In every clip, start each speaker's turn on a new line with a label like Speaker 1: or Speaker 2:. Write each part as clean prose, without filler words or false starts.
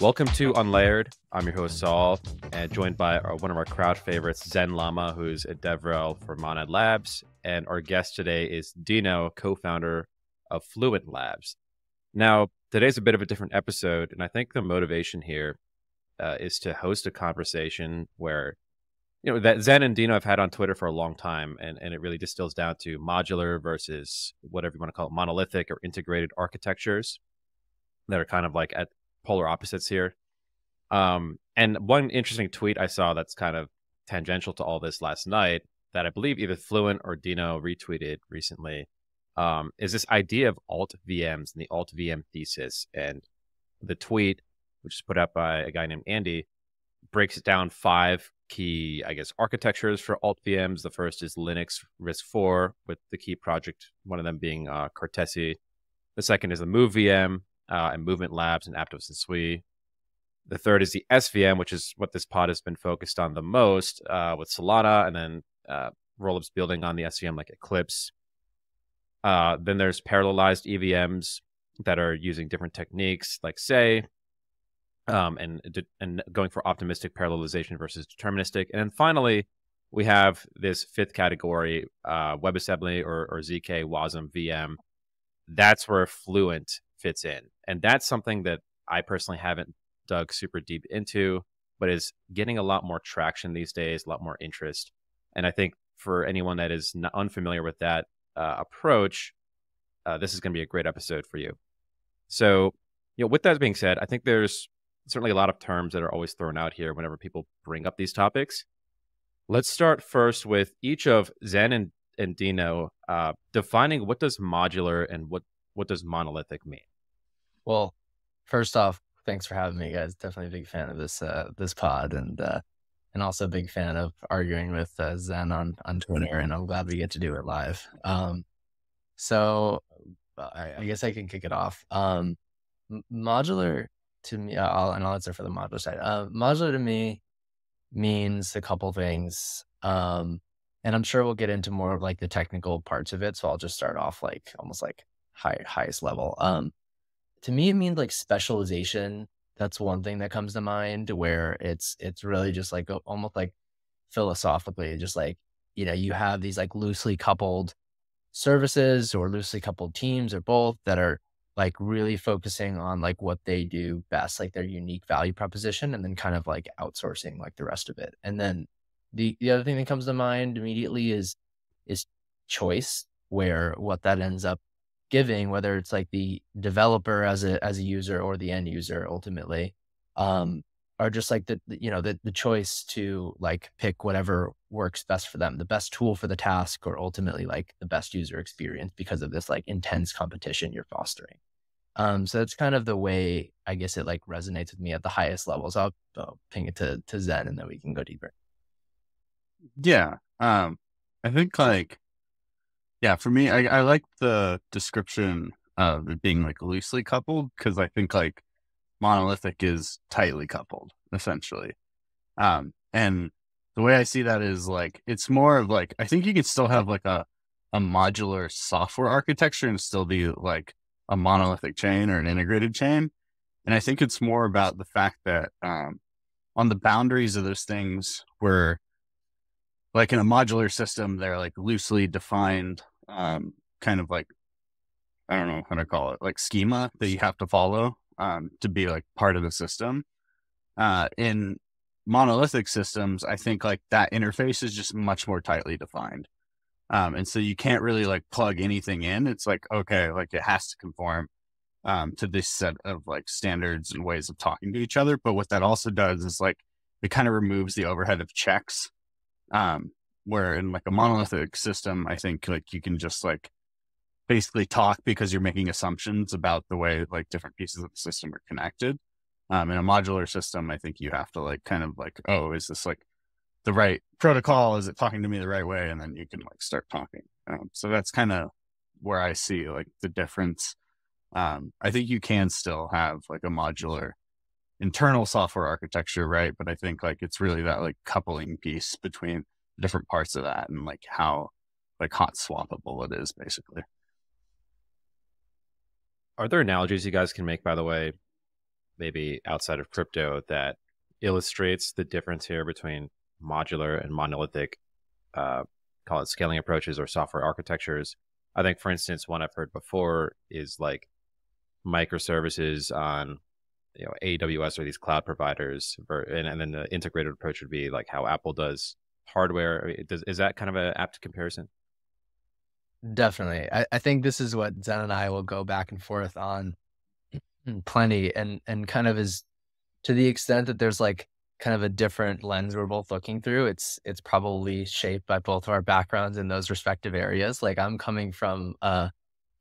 Speaker 1: Welcome to Unlayered. I'm your host, Saul, and joined by one of our crowd favorites, ZenLlama, who's a DevRel for Monad Labs. And our guest today is Dino, co-founder of Fluent Labs. Now, today's a bit of a different episode, and I think the motivation here is to host a conversation where, that Zen and Dino have had on Twitter for a long time, and it really distills down to modular versus whatever you want to call it, monolithic or integrated architectures that are kind of like at polar opposites here. And one interesting tweet I saw that's kind of tangential to all this last night that I believe either Fluent or Dino retweeted recently is this idea of alt VMs and the alt VM thesis. And the tweet, which is put out by a guy named Andy, breaks it down 5 key, architectures for alt VMs. The first is Linux RISC-V, with the key project, one of them being Cortesi. The second is the Move VM, and Movement Labs and Aptos and Sui. The third is the SVM, which is what this pod has been focused on the most, with Solana, and then rollups building on the SVM like Eclipse. Then there's parallelized EVMs that are using different techniques like SAY, and going for optimistic parallelization versus deterministic. And then finally, we have this 5th category, WebAssembly or ZK WASM VM. That's where Fluent fits in. And that's something that I personally haven't dug super deep into, but is getting a lot more traction these days, a lot more interest. And I think for anyone that is unfamiliar with that approach, this is going to be a great episode for you. So, with that being said, I think there's certainly a lot of terms that are always thrown out here whenever people bring up these topics. Let's start first with each of Zen and Dino defining what does modular and what does monolithic mean.
Speaker 2: Well, first off, thanks for having me, guys. Definitely a big fan of this pod, and also a big fan of arguing with Zen on Twitter, and I'm glad we get to do it live. So I guess I can kick it off. Modular to me, I'll answer for the modular side. Modular to me means a couple things, and I'm sure we'll get into more of like the technical parts of it. So I'll just start off like almost like highest level. To me, it means like specialization. That's one thing that comes to mind, where it's really just like almost like philosophically, just like, you have these like loosely coupled services or loosely coupled teams or both that are like really focusing on like what they do best, like their unique value proposition, and then kind of like outsourcing like the rest of it. And then the other thing that comes to mind immediately is choice, where what that ends up giving, whether it's like the developer as a user or the end user ultimately, are just like the choice to like pick whatever works best for them, the best tool for the task, or ultimately like the best user experience because of this like intense competition you're fostering. So that's kind of the way I guess it like resonates with me at the highest levels. I'll ping it to Zen, and then we can go deeper.
Speaker 3: Yeah. I think like, yeah, for me, I like the description of it being like loosely coupled, because I think like monolithic is tightly coupled, essentially. And the way I see that is like, it's more of like, I think you could still have like a modular software architecture and still be like a monolithic chain or an integrated chain. And I think it's more about the fact that on the boundaries of those things, where like in a modular system, they're like loosely defined, kind of like, I don't know how to call it, like schema that you have to follow to be like part of the system. In monolithic systems, I think like that interface is just much more tightly defined. And so you can't really like plug anything in. It's like, okay, like it has to conform to this set of like standards and ways of talking to each other. But what that also does is like, it kind of removes the overhead of checks. Where in like a monolithic system, I think like you can just like basically talk because you're making assumptions about the way like different pieces of the system are connected. In a modular system, I think you have to like kind of like, oh, is this like the right protocol? Is it talking to me the right way? And then you can like start talking. So that's kind of where I see like the difference. I think you can still have like a modular internal software architecture, right? But I think like it's really that like coupling piece between different parts of that and like how like hot swappable it is, basically.
Speaker 1: Are there analogies you guys can make, by the way, maybe outside of crypto that illustrates the difference here between modular and monolithic, call it scaling approaches or software architectures. I think, for instance, one I've heard before is like microservices on AWS or these cloud providers, and then the integrated approach would be like how Apple does hardware. I mean, is that kind of an apt comparison?
Speaker 2: Definitely. I think this is what Zen and I will go back and forth on plenty, and kind of is to the extent that there's like kind of a different lens we're both looking through. It's probably shaped by both of our backgrounds in those respective areas. Like I'm coming from kind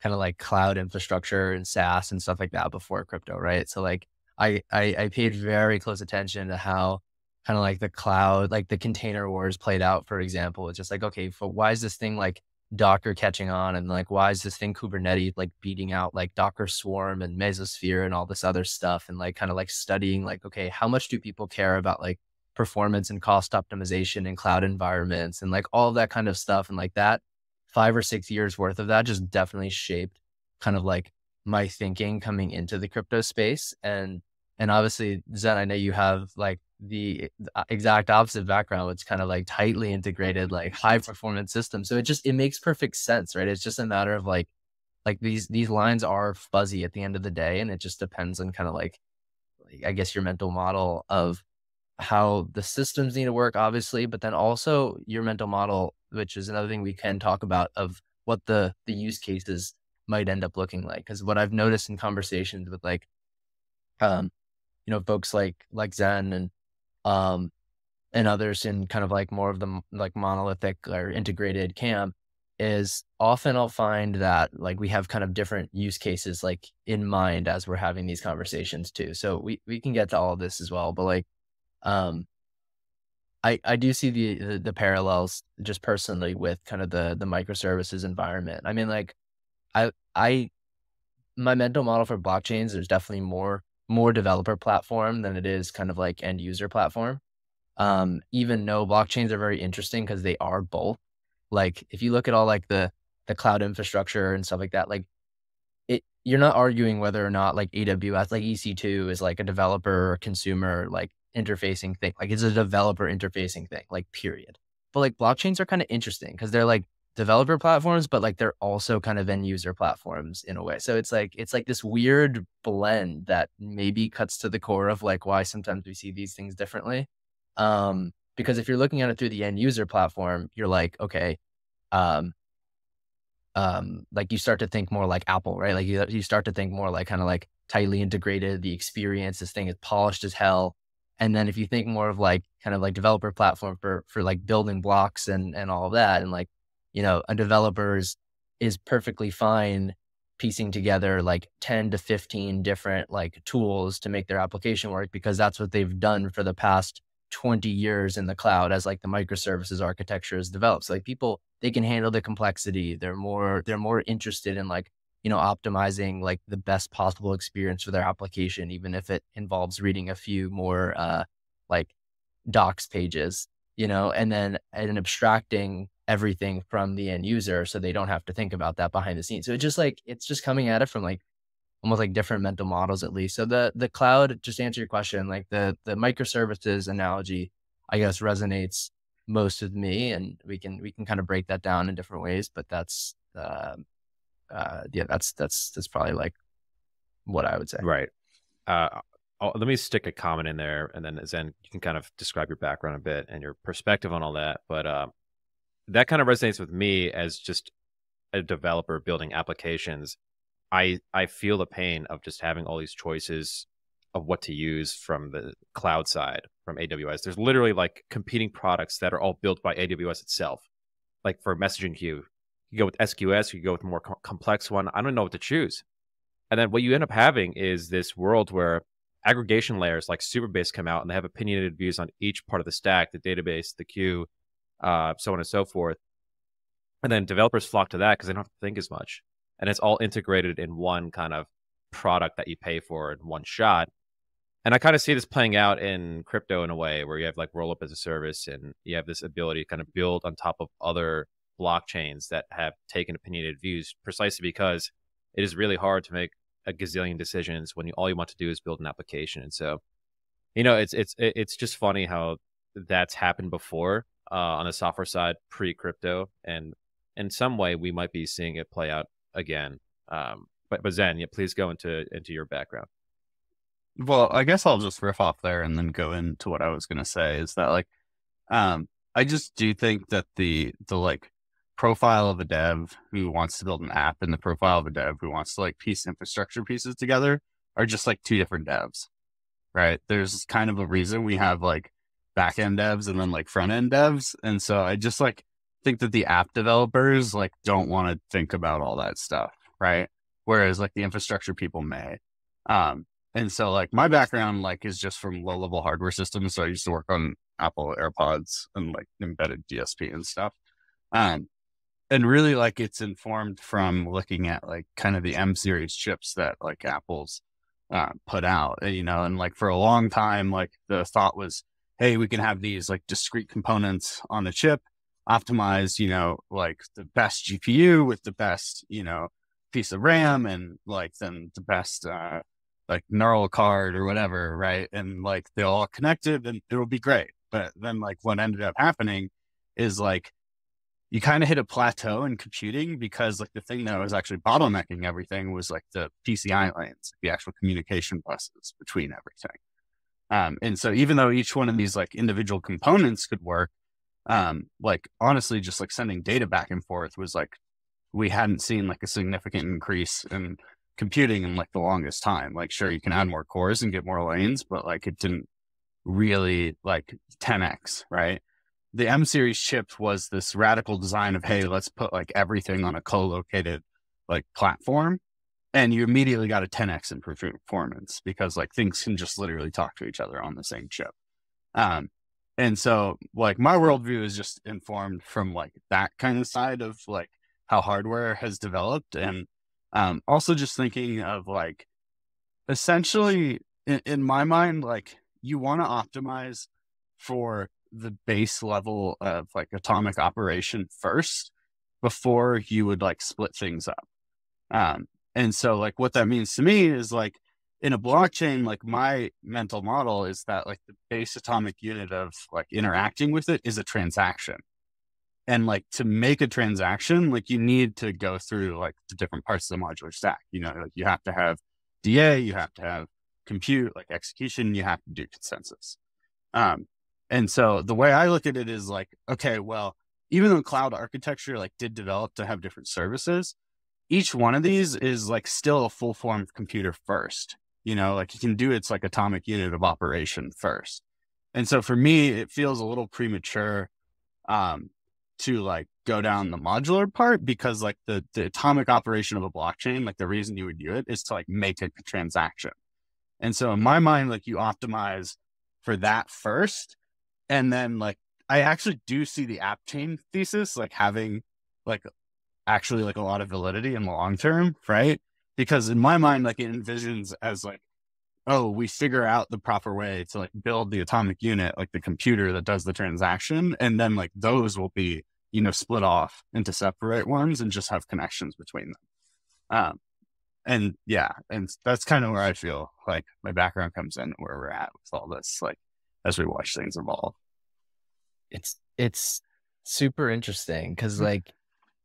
Speaker 2: of like cloud infrastructure and SaaS and stuff like that before crypto, right? So like I paid very close attention to how kind of like the cloud, like the container wars played out, for example. It's just like, okay, why is this thing like Docker catching on? And like, why is this thing Kubernetes like beating out like Docker Swarm and Mesosphere and all this other stuff? And like kind of like studying like, okay, how much do people care about like performance and cost optimization in cloud environments and like all of that kind of stuff. And like that 5 or 6 years worth of that just definitely shaped kind of like my thinking coming into the crypto space. And obviously, Zen, I know you have like the exact opposite background. It's kind of like tightly integrated, like high performance system. So it makes perfect sense, right? It's just a matter of like these lines are fuzzy at the end of the day, and it just depends on kind of like I guess your mental model of how the systems need to work, obviously, but then also your mental model, which is another thing we can talk about, of what the use cases might end up looking like. Because what I've noticed in conversations with like folks like Zen and others in kind of like more of the like monolithic or integrated camp is often I'll find that like we have kind of different use cases like in mind as we're having these conversations too. So we can get to all of this as well, but like um I do see the parallels just personally with kind of the microservices environment. I mean, like I my mental model for blockchains, there's definitely more developer platform than it is kind of like end user platform. Even though blockchains are very interesting because they are both. Like if you look at all like the cloud infrastructure and stuff like that, like you're not arguing whether or not like AWS, like EC2 is like a developer or consumer like interfacing thing. Like it's a developer interfacing thing, like period. But like blockchains are kind of interesting because they're like developer platforms, but like they're also kind of end user platforms in a way. So it's like this weird blend that maybe cuts to the core of like why sometimes we see these things differently. Because if you're looking at it through the end user platform, you're like, okay, um, like you start to think more like Apple, right? Like you start to think more like kind of like tightly integrated, the experience, this thing is polished as hell. And then if you think more of like kind of like developer platform for like building blocks and all of that, and like, a developer is perfectly fine piecing together like 10 to 15 different like tools to make their application work because that's what they've done for the past 20 years in the cloud as like the microservices architecture is developed. So like people, they can handle the complexity. They're more interested in like, optimizing like the best possible experience for their application, even if it involves reading a few more like docs pages, and abstracting everything from the end user so they don't have to think about that behind the scenes. So it's just coming at it from like almost like different mental models at least. So the cloud, just to answer your question, like the microservices analogy, I guess resonates most with me, and we can kind of break that down in different ways. But that's that's probably like what I would say.
Speaker 1: Right. Let me stick a comment in there, and then Zen, you can kind of describe your background a bit and your perspective on all that. But that kind of resonates with me as just a developer building applications. I feel the pain of just having all these choices of what to use from the cloud side, from AWS. There's literally like competing products that are all built by AWS itself. Like for messaging queue, you go with SQS, you go with a more complex one. I don't know what to choose. And then what you end up having is this world where aggregation layers like Superbase come out and they have opinionated views on each part of the stack, the database, the queue, so on and so forth. And then developers flock to that because they don't have to think as much. And it's all integrated in one kind of product that you pay for in one shot. And I kind of see this playing out in crypto in a way where you have like roll up as a service and you have this ability to kind of build on top of other blockchains that have taken opinionated views precisely because it is really hard to make a gazillion decisions when all you want to do is build an application. And so, it's just funny how that's happened before on the software side pre-crypto, and in some way we might be seeing it play out again. But Zen, yeah, please go into your background.
Speaker 3: Well, I guess I'll just riff off there and then go into what I was going to say is that like, I just do think that the like profile of a dev who wants to build an app and the profile of a dev who wants to like piece infrastructure pieces together are just like two different devs, right? There's kind of a reason we have like back end devs and then like front end devs. And so I just like think that the app developers like don't want to think about all that stuff, right? Whereas like the infrastructure people may. And so like my background like is just from low level hardware systems. So I used to work on Apple AirPods and like embedded DSP and stuff. And really like it's informed from looking at like kind of the M series chips that like Apple's put out, and like for a long time, like the thought was, hey, we can have these like discrete components on the chip, optimize, like the best GPU with the best, piece of RAM and like then the best, like neural card or whatever. Right. And like they're all connected and it'll be great. But then like what ended up happening is like, you kind of hit a plateau in computing because like the thing that was actually bottlenecking everything was like the PCI lanes, the actual communication buses between everything. And so even though each one of these like individual components could work, like honestly, just like sending data back and forth was like, we hadn't seen like a significant increase in computing in like the longest time. Like, sure, you can add more cores and get more lanes, but like it didn't really like 10x, right? The M series chip was this radical design of, hey, let's put like everything on a co-located like platform. And you immediately got a 10x in performance because like things can just literally talk to each other on the same chip. And so like my worldview is just informed from like that kind of side of like how hardware has developed. And also just thinking of like, essentially in my mind, like you want to optimize for the base level of like atomic operation first before you would like split things up. And so like what that means to me is like in a blockchain, like my mental model is that like the base atomic unit of like interacting with it is a transaction. And like to make a transaction, like you need to go through like the different parts of the modular stack, like you have to have DA, you have to have compute, like execution, you have to do consensus. And so the way I look at it is like, okay, well, even though cloud architecture like did develop to have different services, each one of these is like still a full form computer first, like you can do its like atomic unit of operation first. And so for me, it feels a little premature to like go down the modular part because like the atomic operation of a blockchain, like the reason you would do it is to like make a transaction. And so in my mind, like you optimize for that first. And then like, I actually do see the app chain thesis, like having like actually like a lot of validity in the long term, right? Because in my mind, like it envisions as like, oh, we figure out the proper way to like build the atomic unit, like the computer that does the transaction. And then like those will be, split off into separate ones and just have connections between them. And yeah, and that's kind of where I feel like my background comes in, where we're at with all this, like as we watch things evolve.
Speaker 2: It's super interesting because like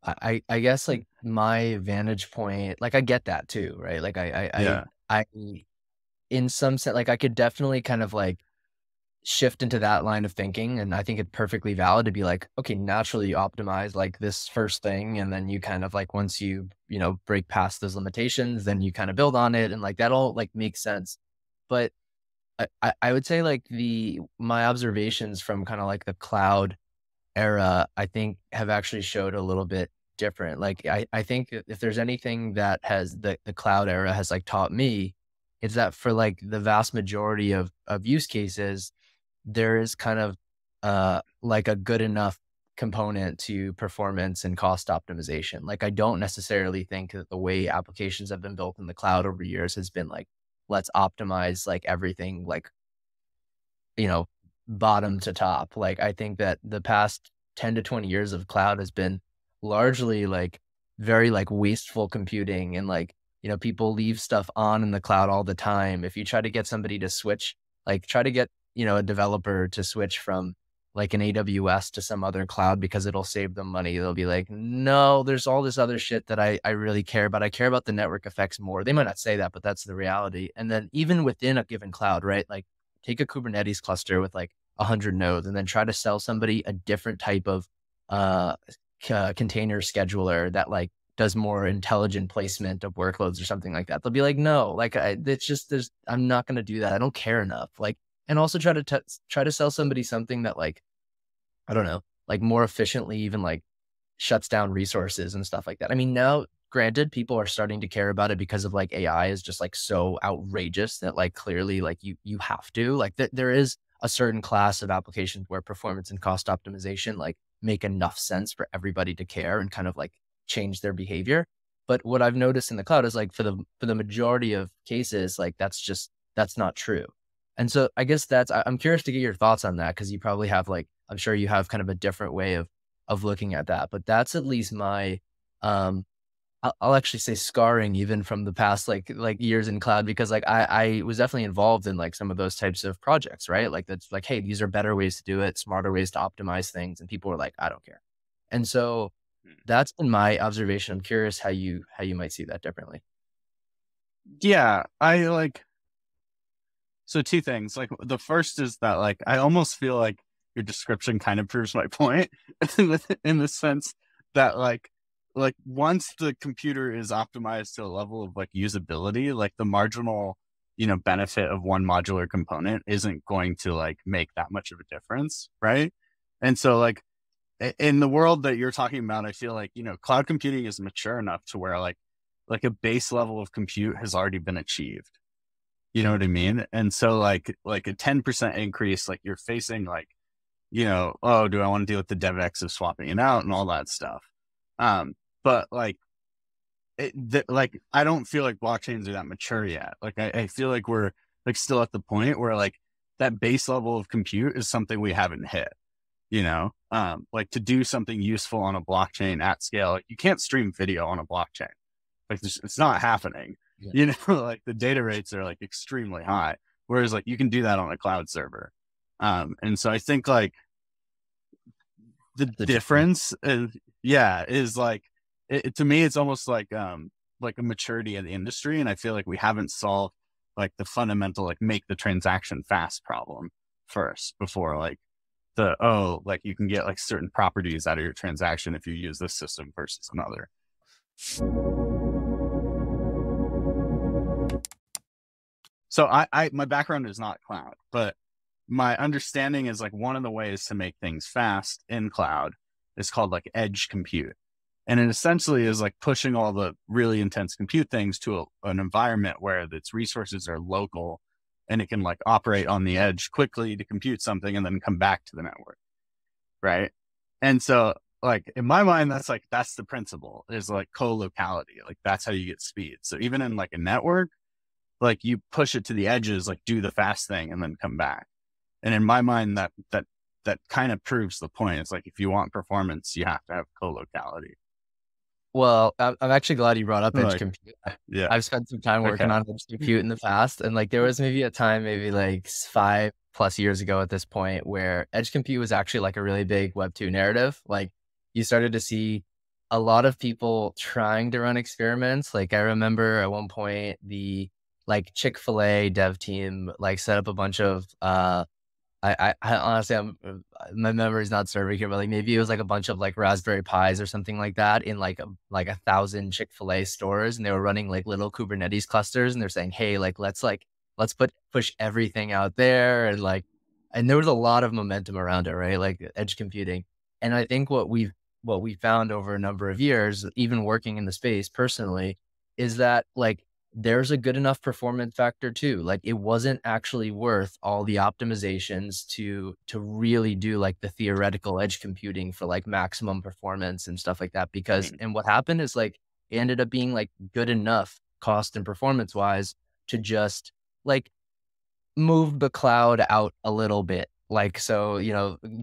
Speaker 2: I guess like my vantage point, like I get that too, right? Like I in some sense, like I could definitely kind of like shift into that line of thinking, and I think it's perfectly valid to be like, okay, naturally you optimize like this first thing, and then you kind of like once you break past those limitations, then you kind of build on it, and like that all like makes sense. But I would say like my observations from kind of like the cloud era, I think have actually showed a little bit different. Like I think if there's anything that has the cloud era has like taught me, it's that for like the vast majority of use cases, there is kind of like a good enough component to performance and cost optimization. Like I don't necessarily think that the way applications have been built in the cloud over years has been like, let's optimize like everything, like, bottom to top. Like I think that the past 10 to 20 years of cloud has been largely like very like wasteful computing and like, people leave stuff on in the cloud all the time. If you try to get somebody to switch, like try to get, a developer to switch from like an AWS to some other cloud because it'll save them money, they'll be like, no, there's all this other shit that I really care about. I care about the network effects more. They might not say that, but that's the reality. And then even within a given cloud, right? Like take a Kubernetes cluster with like 100 nodes and then try to sell somebody a different type of container scheduler that like does more intelligent placement of workloads or something like that. They'll be like, no, like it's just, I'm not going to do that. I don't care enough. Like, and also try to sell somebody something that like, I don't know, like more efficiently even like shuts down resources and stuff like that. I mean, now granted, people are starting to care about it because of like AI is just like so outrageous that like clearly like you have to like there is a certain class of applications where performance and cost optimization like make enough sense for everybody to care and kind of like change their behavior. But what I've noticed in the cloud is like for the majority of cases, like that's not true. And so I guess I'm curious to get your thoughts on that, because you probably have like, I'm sure you have kind of a different way of looking at that, but that's at least my, I'll actually say scarring even from the past, like years in cloud, because like I was definitely involved in like some of those types of projects, right? Like that's like, hey, these are better ways to do it, smarter ways to optimize things. And people were like, I don't care. And so that's been my observation. I'm curious how you might see that differently.
Speaker 3: Yeah, so two things. Like the first is that like I almost feel like your description kind of proves my point in the sense that like once the computer is optimized to a level of like usability, like the marginal, benefit of one modular component isn't going to like make that much of a difference, right? And so like in the world that you're talking about, I feel like, cloud computing is mature enough to where like a base level of compute has already been achieved. You know what I mean? And so like a 10% increase, like you're facing like, oh, do I want to deal with the DevX of swapping it out and all that stuff? But like, I don't feel like blockchains are that mature yet. Like I feel like we're like still at the point where like that base level of compute is something we haven't hit, like to do something useful on a blockchain at scale. Like, you can't stream video on a blockchain. Like it's not happening. Yeah. Like the data rates are like extremely high, whereas like you can do that on a cloud server. And so I think like the difference is like, to me, it's almost like a maturity of the industry. And I feel like we haven't solved like the fundamental, like make the transaction fast problem first before like like you can get like certain properties out of your transaction if you use this system versus another. So my background is not cloud, but my understanding is like one of the ways to make things fast in cloud is called like edge compute. And it essentially is like pushing all the really intense compute things to an environment where its resources are local and it can like operate on the edge quickly to compute something and then come back to the network. Right. And so like in my mind, that's the principle is like co-locality. Like that's how you get speed. So even in like a network, like you push it to the edges, like do the fast thing and then come back. And in my mind, that kind of proves the point. It's like, if you want performance, you have to have co-locality.
Speaker 2: Well, I'm actually glad you brought up edge compute. Yeah, I've spent some time working on edge compute in the past. And like, there was maybe a time, maybe like 5+ years ago at this point, where edge compute was actually like a really big Web2 narrative. Like you started to see a lot of people trying to run experiments. Like I remember at one point, the like Chick-fil-A dev team, like set up a bunch of, I honestly, my memory's not serving here, but like maybe it was like a bunch of like Raspberry Pis or something like that in like 1,000 Chick-fil-A stores, and they were running like little Kubernetes clusters, and they're saying, hey, like let's push everything out there, and there was a lot of momentum around it, right? Like edge computing, and I think what we found over a number of years, even working in the space personally, is that like there's a good enough performance factor too. Like it wasn't actually worth all the optimizations to really do like the theoretical edge computing for like maximum performance and stuff like that. Because, and what happened is like, it ended up being like good enough cost and performance wise to just like move the cloud out a little bit. Like, so,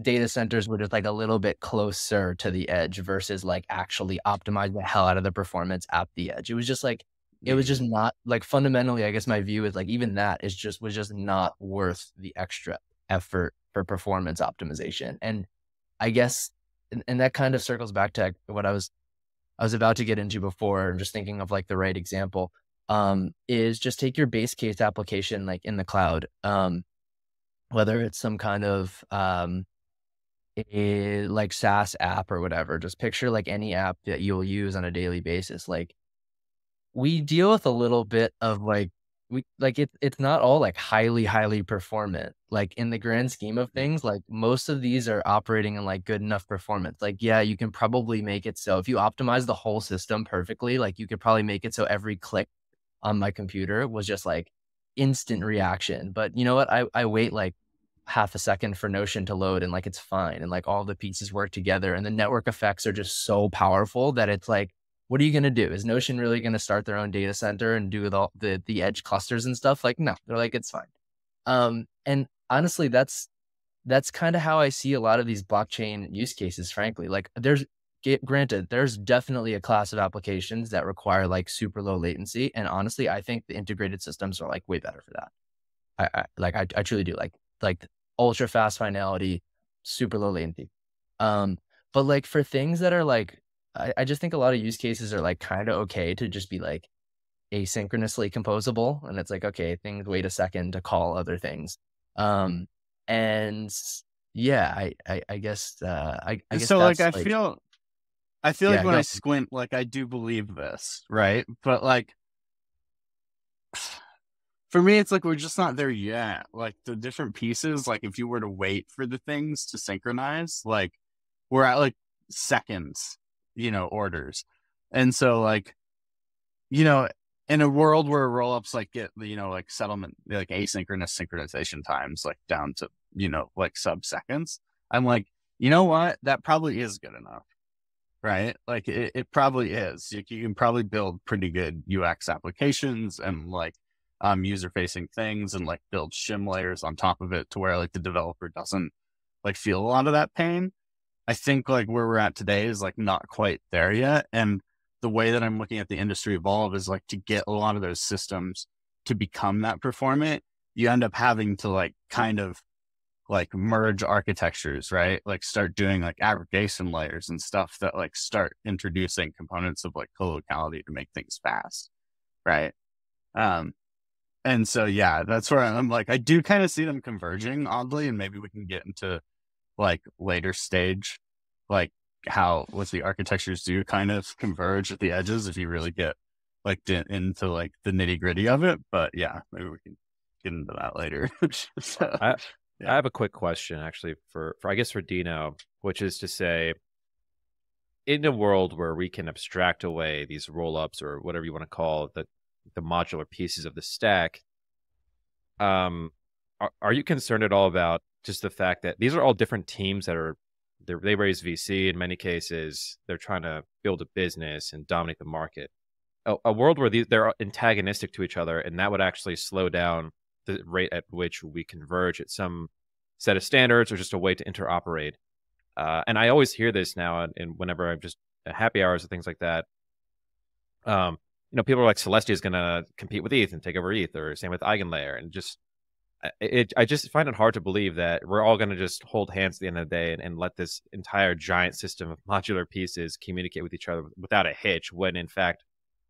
Speaker 2: data centers were just like a little bit closer to the edge versus like actually optimize the hell out of the performance at the edge. It was just like, it was just not like fundamentally, I guess my view is like even that is just was just not worth the extra effort for performance optimization. And I guess and that kind of circles back to what I was about to get into before, and just thinking of like the right example, is just take your base case application like in the cloud, whether it's some kind of like SaaS app or whatever. Just picture like any app that you'll use on a daily basis. Like we deal with a little bit of like it's not all like highly performant. Like in the grand scheme of things, like most of these are operating in like good enough performance. Like, yeah, you can probably make it so if you optimize the whole system perfectly, like you could probably make it so every click on my computer was just like instant reaction. But you know what? I wait like half a second for Notion to load and like it's fine. And like all the pieces work together and the network effects are just so powerful that it's like, what are you going to do? Is Notion really going to start their own data center and do with all the edge clusters and stuff? Like, no, they're like, it's fine. And honestly, that's kind of how I see a lot of these blockchain use cases, frankly. Like granted, there's definitely a class of applications that require like super low latency. And honestly, I think the integrated systems are like way better for that. I truly do like ultra fast finality, super low latency. But like for things that are like, I just think a lot of use cases are like kind of okay to just be like asynchronously composable. And it's like, okay, things wait a second to call other things. And yeah, I guess, I guess
Speaker 3: so like,
Speaker 2: that's
Speaker 3: I feel like when
Speaker 2: go.
Speaker 3: I squint, like I do believe this, right? But like, for me, it's like, we're just not there yet. Like the different pieces, like if you were to wait for the things to synchronize, like we're at like seconds, orders. And so like, in a world where rollups like get, like settlement, like asynchronous synchronization times, like down to, like sub-seconds, I'm like, you know what? That probably is good enough, right? Like it probably is. You can probably build pretty good UX applications and like user-facing things and like build shim layers on top of it to where like the developer doesn't like feel a lot of that pain. I think like where we're at today is like not quite there yet. And the way that I'm looking at the industry evolve is like to get a lot of those systems to become that performant, you end up having to like kind of like merge architectures, right? Like start doing like aggregation layers and stuff that like start introducing components of like co-locality to make things fast, right? And so, yeah, that's where I'm like, I do kind of see them converging oddly, and maybe we can get into like later stage, like how what the architectures do kind of converge at the edges if you really get like into like the nitty gritty of it. But yeah, maybe we can get into that later. So,
Speaker 1: I
Speaker 3: yeah.
Speaker 1: have a quick question actually for I guess for Dino, which is to say, in a world where we can abstract away these roll-ups or whatever you want to call the modular pieces of the stack, are you concerned at all about just the fact that these are all different teams that they raise VC in many cases, they're trying to build a business and dominate the market. A world where they're antagonistic to each other, and that would actually slow down the rate at which we converge at some set of standards or just a way to interoperate. And I always hear this now, and whenever I'm just at happy hours and things like that. People are like Celestia is going to compete with ETH and take over ETH, or same with Eigenlayer, and just I just find it hard to believe that we're all going to just hold hands at the end of the day and let this entire giant system of modular pieces communicate with each other without a hitch, when in fact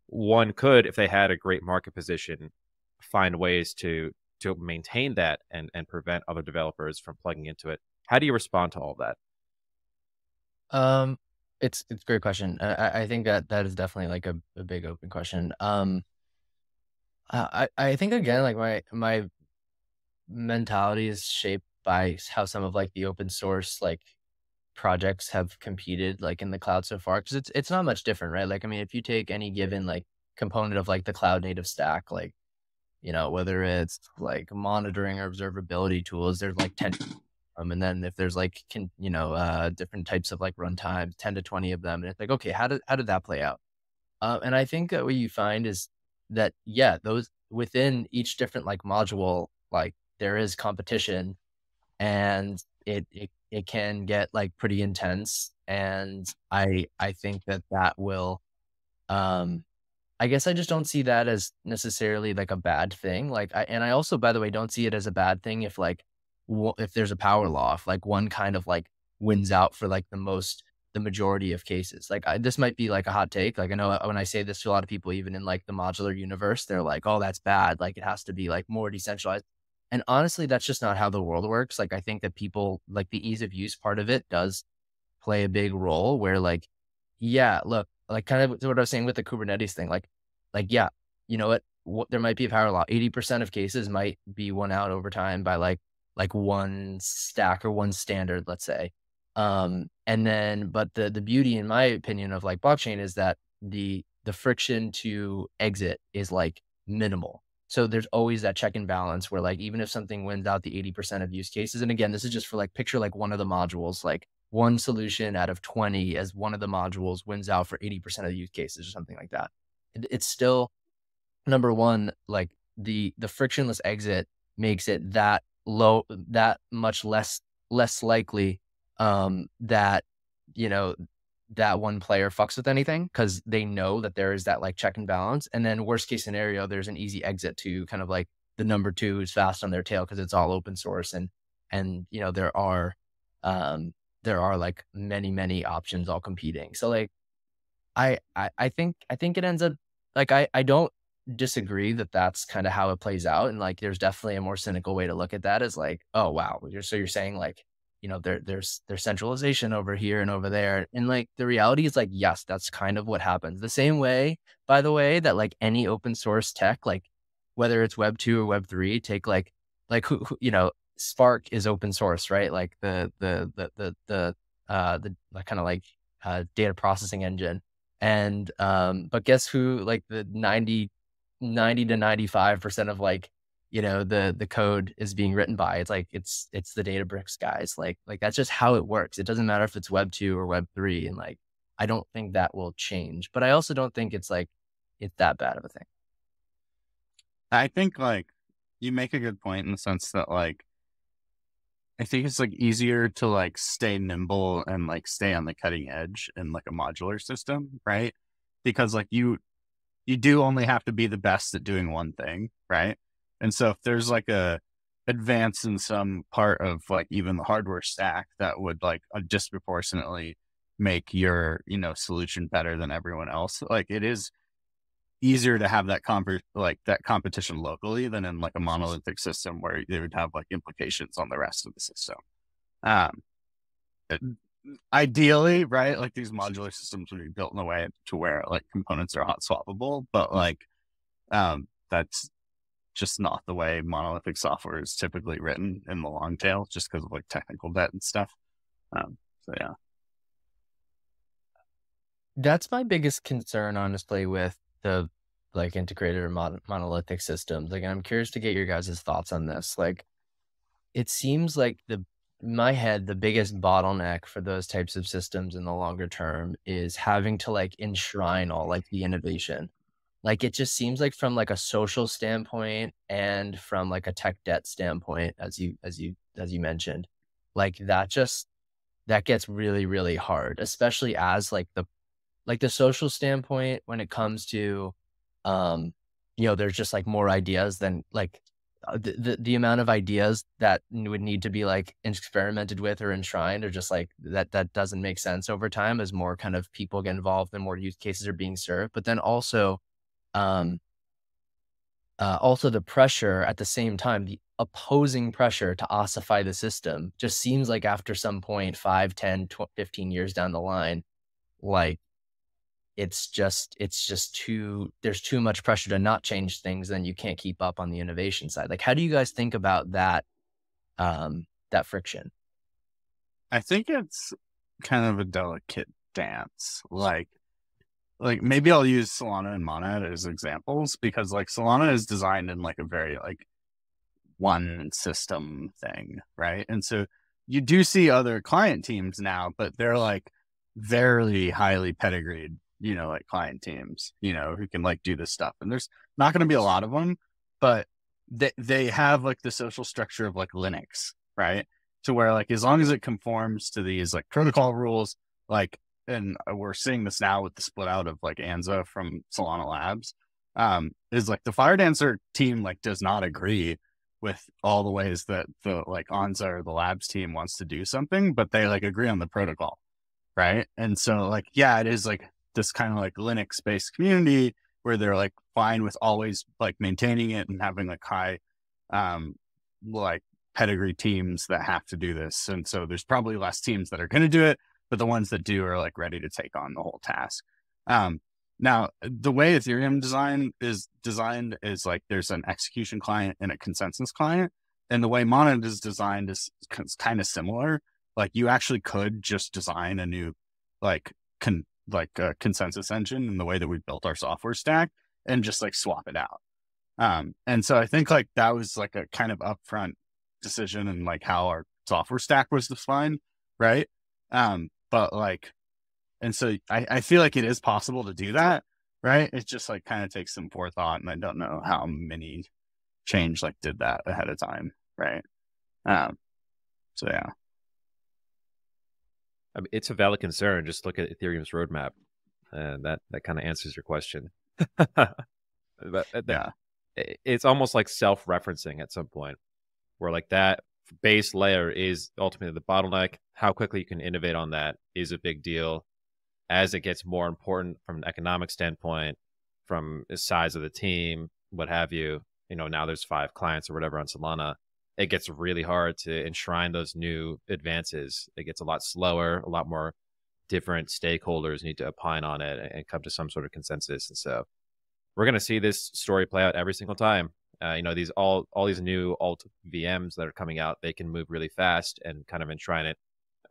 Speaker 1: one could, if they had a great market position, find ways to maintain that and prevent other developers from plugging into it. How do you respond to all that?
Speaker 2: It's a great question. I think that is definitely like a big open question. I think again, like my mentality is shaped by how some of like the open source like projects have competed like in the cloud so far, because it's not much different, right? Like, I mean, if you take any given like component of like the cloud native stack, like, whether it's like monitoring or observability tools, there's like 10 and then if there's like different types of like runtimes, 10 to 20 of them, and it's like, okay, how did that play out? And I think that what you find is that, yeah, those within each different like module, like there is competition, and it can get like pretty intense. And I think that will, I I guess I just don't see that as necessarily like a bad thing. Like I also, by the way, don't see it as a bad thing if like if there's a power law, if like one kind of like wins out for like the majority of cases. Like this might be like a hot take. Like I know when I say this to a lot of people, even in like the modular universe, they're like, oh, that's bad. Like it has to be like more decentralized. And honestly, that's just not how the world works. Like I think that people like the ease of use part of it does play a big role where like, yeah, look, like kind of what I was saying with the Kubernetes thing, yeah, you know what there might be a power law. 80% of cases might be won out over time by like one stack or one standard, let's say. And then, but the beauty, in my opinion, of like blockchain is that the friction to exit is like minimal. So there's always that check and balance where like, even if something wins out the 80% of use cases, and again, this is just for like, picture like one of the modules, like one solution out of 20 as one of the modules wins out for 80% of the use cases or something like that. It's still, number one, like the frictionless exit makes it that low, that much less likely that, you know, that one player fucks with anything, because they know that there is that like check and balance. And then worst case scenario, there's an easy exit to kind of like the number two is fast on their tail because it's all open source. And, you know, there are like many options all competing. So like, I think it ends up like, I don't disagree that that's kind of how it plays out. And like, there's definitely a more cynical way to look at that, is like, oh, wow. So you're saying like, you know, there's centralization over here and over there. And like, the reality is like, yes, that's kind of what happens. The same way, by the way, that like any open source tech, like whether it's Web 2 or Web 3, take like who you know, Spark is open source, right? Like the kind of like data processing engine. And but guess who, like the 90 to 95% of like, you know, the code is being written by? It's like it's the Databricks guys. Like that's just how it works. It doesn't matter if it's Web 2 or Web 3. And like, I don't think that will change, but I also don't think it's like it's that bad of a thing.
Speaker 3: I think like you make a good point in the sense that like, I think it's like easier to like stay nimble and like stay on the cutting edge in like a modular system, right? Because like you do only have to be the best at doing one thing, right? And so if there's like a advance in some part of like even the hardware stack that would like disproportionately make your, you know, solution better than everyone else, like it is easier to have that that competition locally than in like a monolithic system where they would have like implications on the rest of the system. Ideally, right, like these modular systems would be built in a way to where like components are hot swappable, but like that's just not the way monolithic software is typically written in the long tail, just because of like technical debt and stuff. So yeah,
Speaker 2: that's my biggest concern, honestly, with the like integrated or monolithic systems. Like, I'm curious to get your guys' thoughts on this. Like, it seems like in my head, the biggest bottleneck for those types of systems in the longer term is having to like enshrine all like the innovation. Like, it just seems like from like a social standpoint and from like a tech debt standpoint, as you mentioned, like that gets really hard, especially as like the social standpoint when it comes to, you know, there's just like more ideas than like the amount of ideas that would need to be like experimented with or enshrined, or just like that doesn't make sense over time as more kind of people get involved and more use cases are being served. But then also the pressure at the same time, the opposing pressure to ossify the system just seems like after some point, 5, 10, 15 years down the line, like it's just there's too much pressure to not change things, then you can't keep up on the innovation side. Like, how do you guys think about that, that friction?
Speaker 3: I think it's kind of a delicate dance. Like maybe I'll use Solana and Monad as examples, because like Solana is designed in like a very like one system thing, right? And so you do see other client teams now, but they're like very highly pedigreed, you know, like client teams, you know, who can like do this stuff. And there's not going to be a lot of them, but they have like the social structure of like Linux, right? To where like, as long as it conforms to these like protocol rules, like and we're seeing this now with the split out of like Anza from Solana Labs, is like the Firedancer team like does not agree with all the ways that the like Anza or the Labs team wants to do something, but they like agree on the protocol, right? And so like, yeah, it is like this kind of like Linux based community where they're like fine with always like maintaining it and having like high like pedigree teams that have to do this. And so there's probably less teams that are going to do it, but the ones that do are like ready to take on the whole task. Now the way Ethereum is designed is like there's an execution client and a consensus client. And the way Monad is designed is kind of similar. Like you actually could just design a new like consensus engine in the way that we built our software stack and just like swap it out. And so I think like that was like a kind of upfront decision and like how our software stack was defined, right? But like, and so I feel like it is possible to do that, right? It just like kind of takes some forethought, and I don't know how many change like did that ahead of time, right? So yeah.
Speaker 1: I mean, it's a valid concern. Just look at Ethereum's roadmap, and that kind of answers your question.
Speaker 3: Yeah.
Speaker 1: It's almost like self-referencing at some point, where like that base layer is ultimately the bottleneck. How quickly you can innovate on that is a big deal. As it gets more important from an economic standpoint, from the size of the team, what have you, now there's 5 clients or whatever on Solana, it gets really hard to enshrine those new advances. It gets a lot slower, a lot more different stakeholders need to opine on it and come to some sort of consensus. And so we're going to see this story play out every single time. These all these new alt VMs that are coming out, they can move really fast and kind of enshrine it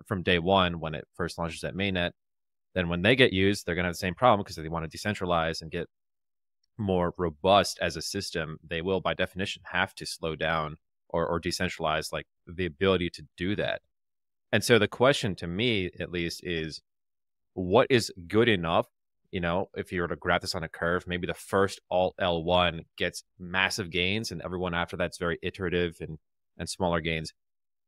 Speaker 1: from day one when it first launches at mainnet. Then when they get used, they're going to have the same problem because they want to decentralize and get more robust as a system. They will, by definition, have to slow down or decentralize like the ability to do that. And so the question to me, at least, is what is good enough? If you were to graph this on a curve, maybe the first alt L1 gets massive gains and everyone after that's very iterative and smaller gains.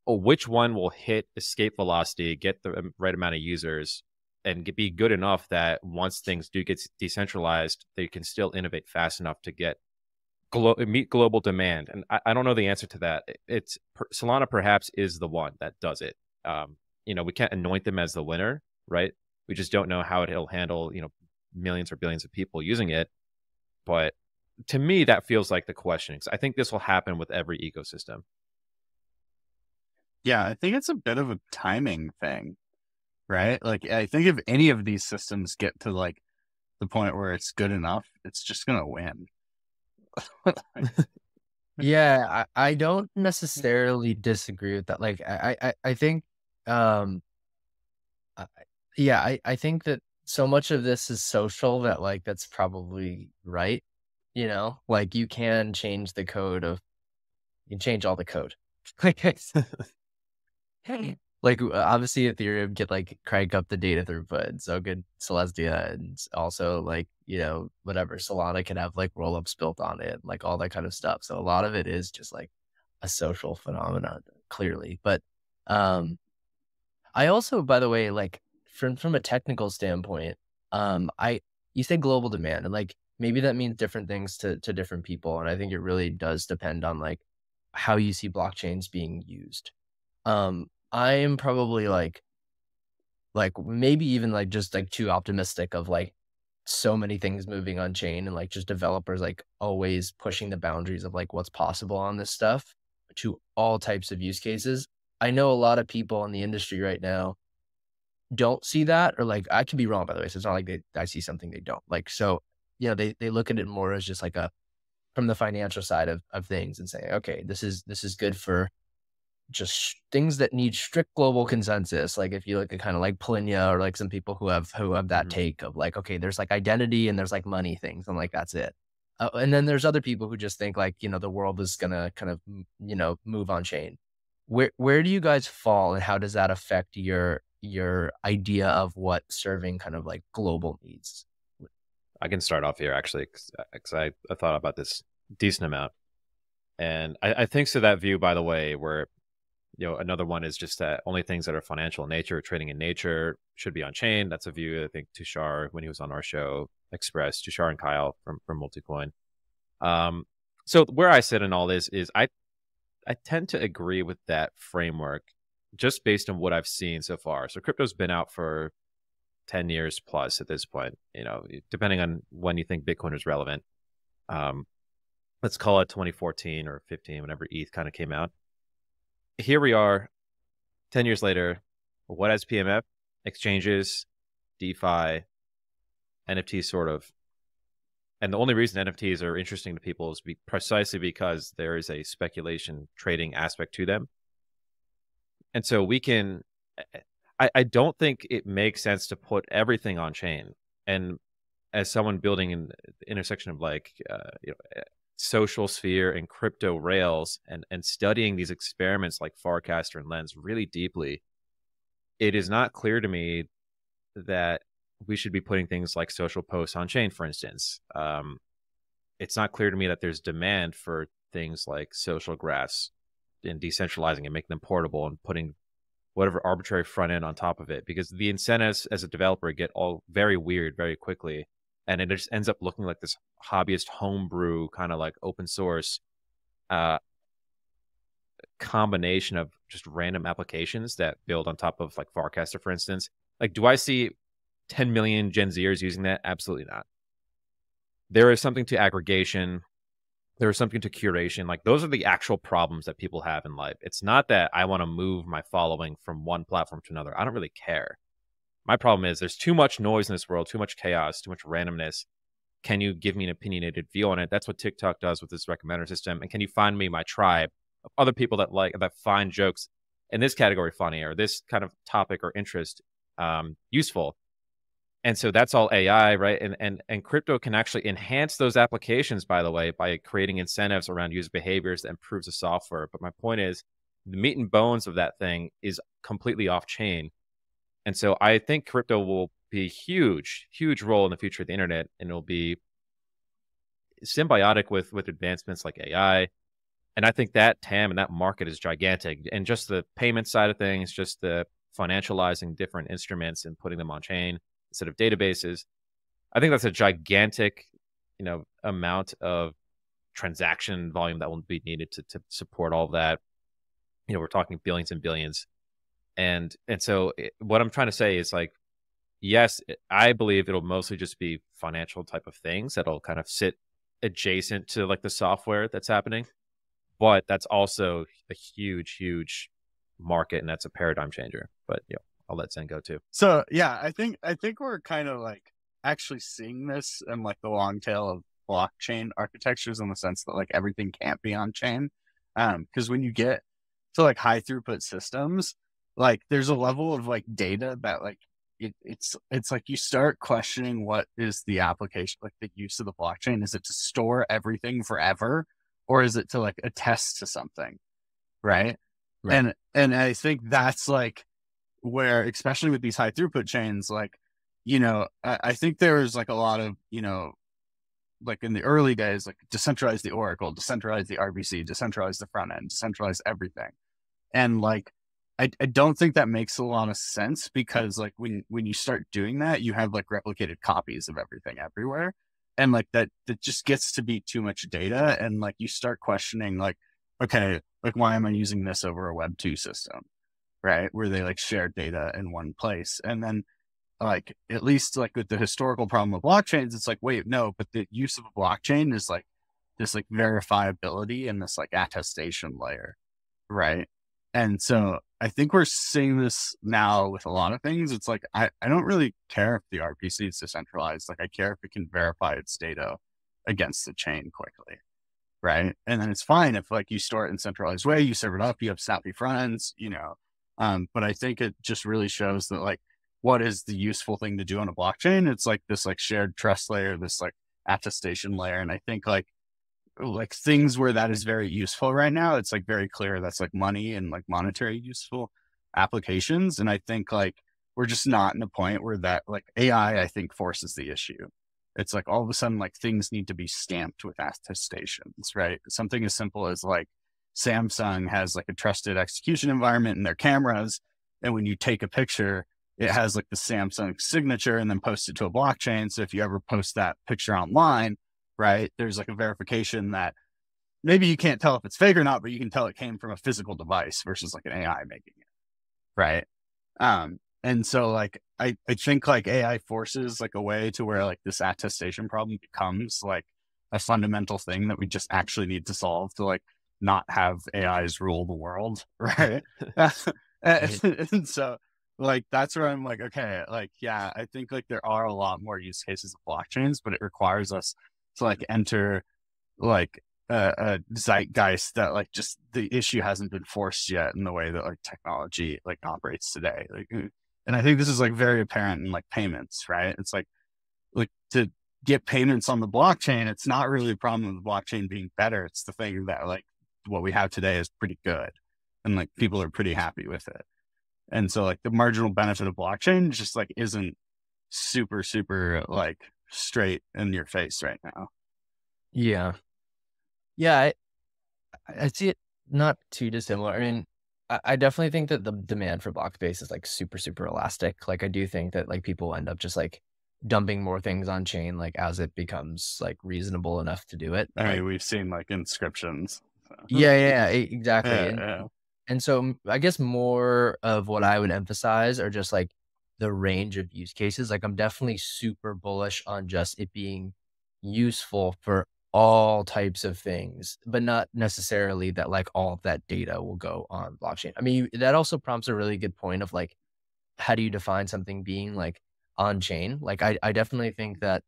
Speaker 1: Or which one will hit escape velocity, get the right amount of users, and be good enough that once things do get decentralized, they can still innovate fast enough to get meet global demand. And I don't know the answer to that. Solana perhaps is the one that does it. We can't anoint them as the winner, right? We just don't know how it'll handle, millions or billions of people using it. But to me, that feels like the question, because I think this will happen with every ecosystem.
Speaker 3: Yeah, I think it's a bit of a timing thing, right? Like, I think if any of these systems get to like the point where it's good enough, it's just going to win.
Speaker 2: Yeah, I don't necessarily disagree with that. Like, I think, I think that so much of this is social that like, that's probably right. Like you can change the code you can change all the code. Like obviously Ethereum could like crank up the data throughput, so good Celestia, and also like whatever Solana can have like rollups built on it, like all that kind of stuff. So a lot of it is just like a social phenomenon, clearly. But I also, by the way, like from a technical standpoint, you say global demand, and like maybe that means different things to different people, and I think it really does depend on like how you see blockchains being used. I am probably like maybe even like just like too optimistic of like so many things moving on chain and like just developers like always pushing the boundaries of like what's possible on this stuff to all types of use cases. I know a lot of people in the industry right now don't see that, or like I could be wrong, by the way. So it's not like I see something they don't like. So, they look at it more as just like from the financial side of things and say, okay, this is good for just things that need strict global consensus. Like if you look at kind of like Plinia or like some people who have that take of like, okay, there's like identity and there's like money things, and like that's it. And then there's other people who just think like, the world is gonna kind of move on chain. Where do you guys fall, and how does that affect your idea of what serving kind of like global needs?
Speaker 1: I can start off here actually, because I thought about this decent amount, and I think so that view, by the way, where Another one is just that only things that are financial in nature, trading in nature, should be on chain. That's a view I think Tushar, when he was on our show, expressed. Tushar and Kyle from Multicoin. So where I sit in all this is I tend to agree with that framework just based on what I've seen so far. So crypto's been out for 10 years plus at this point, depending on when you think Bitcoin was relevant. Let's call it 2014 or 15, whenever ETH kind of came out. Here we are 10 years later. What has PMF? Exchanges, DeFi, NFTs, sort of. And the only reason NFTs are interesting to people is precisely because there is a speculation trading aspect to them. And so I don't think it makes sense to put everything on chain. And as someone building in the intersection of social sphere and crypto rails and studying these experiments like Farcaster and Lens really deeply, it is not clear to me that we should be putting things like social posts on chain, for instance. It's not clear to me that there's demand for things like social graphs and decentralizing and making them portable and putting whatever arbitrary front end on top of it, because the incentives as a developer get all very weird very quickly. And it just ends up looking like this hobbyist homebrew kind of like open source combination of just random applications that build on top of like Farcaster, for instance. Like, do I see 10 million Gen Zers using that? Absolutely not. There is something to aggregation. There is something to curation. Like, those are the actual problems that people have in life. It's not that I want to move my following from one platform to another. I don't really care. My problem is there's too much noise in this world, too much chaos, too much randomness. Can you give me an opinionated view on it? That's what TikTok does with this recommender system. And can you find me my tribe of other people that find jokes in this category funny, or this kind of topic or interest useful? And so that's all AI, right? And crypto can actually enhance those applications, by the way, by creating incentives around user behaviors that improves the software. But my point is, the meat and bones of that thing is completely off chain. And so I think crypto will be a huge, huge role in the future of the internet, and it'll be symbiotic with advancements like AI. And I think that TAM and that market is gigantic. And just the payment side of things, just the financializing different instruments and putting them on chain instead of databases, I think that's a gigantic, amount of transaction volume that will be needed to support all of that. We're talking billions and billions. And so what I'm trying to say is, like, yes, I believe it'll mostly just be financial type of things that'll kind of sit adjacent to like the software that's happening. But that's also a huge, huge market, and that's a paradigm changer. But I'll let Zen go too.
Speaker 3: So yeah, I think we're kind of like actually seeing this in like the long tail of blockchain architectures, in the sense that like everything can't be on chain. Because when you get to like high throughput systems, like there's a level of like data that like it's like you start questioning what is the application, like the use of the blockchain. Is it to store everything forever, or is it to like attest to something, right? And I think that's like where, especially with these high throughput chains, like, I think there was like a lot of, like in the early days, like decentralize the Oracle, decentralize the RPC, decentralize the front end, decentralize everything. And like, I don't think that makes a lot of sense, because like when you start doing that, you have like replicated copies of everything everywhere. And like that just gets to be too much data. And like you start questioning like, okay, like why am I using this over a Web 2 system, right? Where they like share data in one place. And then like, at least like with the historical problem of blockchains, it's like, wait, no, but the use of a blockchain is like this like verifiability and this like attestation layer, right? And so I think we're seeing this now with a lot of things. It's like, I don't really care if the RPC is decentralized. Like I care if it can verify its data against the chain quickly, right? And then it's fine if like you store it in centralized way, you serve it up, you have snappy front ends, but I think it just really shows that like, what is the useful thing to do on a blockchain? It's like this like shared trust layer, this like attestation layer. And I think like things where that is very useful right now, it's like very clear that's like money and like monetary useful applications. And I think like we're just not in a point where that like AI, I think, forces the issue. It's like all of a sudden like things need to be stamped with attestations, right? Something as simple as like Samsung has like a trusted execution environment in their cameras. And when you take a picture, it has like the Samsung signature and then post it to a blockchain. So if you ever post that picture online, right, there's like a verification that maybe you can't tell if it's fake or not, but you can tell it came from a physical device versus like an AI making it. Right. And so like, I think like AI forces like a way to where like this attestation problem becomes like a fundamental thing that we just actually need to solve to like not have AIs rule the world. Right. and so like, that's where I'm like, okay, like, yeah, I think like there are a lot more use cases of blockchains, but it requires us to like enter like a zeitgeist that like just the issue hasn't been forced yet in the way that like technology like operates today. Like, and I think this is like very apparent in like payments, right? It's like to get payments on the blockchain, it's not really a problem of the blockchain being better. It's the thing that like what we have today is pretty good and like people are pretty happy with it. And so like the marginal benefit of blockchain just like isn't super, super like straight in your face right now.
Speaker 2: Yeah. Yeah. I see it not too dissimilar. I mean, I definitely think that the demand for block space is like super, super elastic. Like I do think that like people end up just like dumping more things on chain, like as it becomes like reasonable enough to do it.
Speaker 3: I
Speaker 2: Like,
Speaker 3: mean, we've seen like inscriptions. So.
Speaker 2: yeah, exactly.
Speaker 3: Yeah.
Speaker 2: And so I guess more of what I would emphasize are just like the range of use cases. Like I'm definitely super bullish on just it being useful for all types of things, but not necessarily that like all of that data will go on blockchain. I mean, that also prompts a really good point of like, how do you define something being like on chain? Like I definitely think that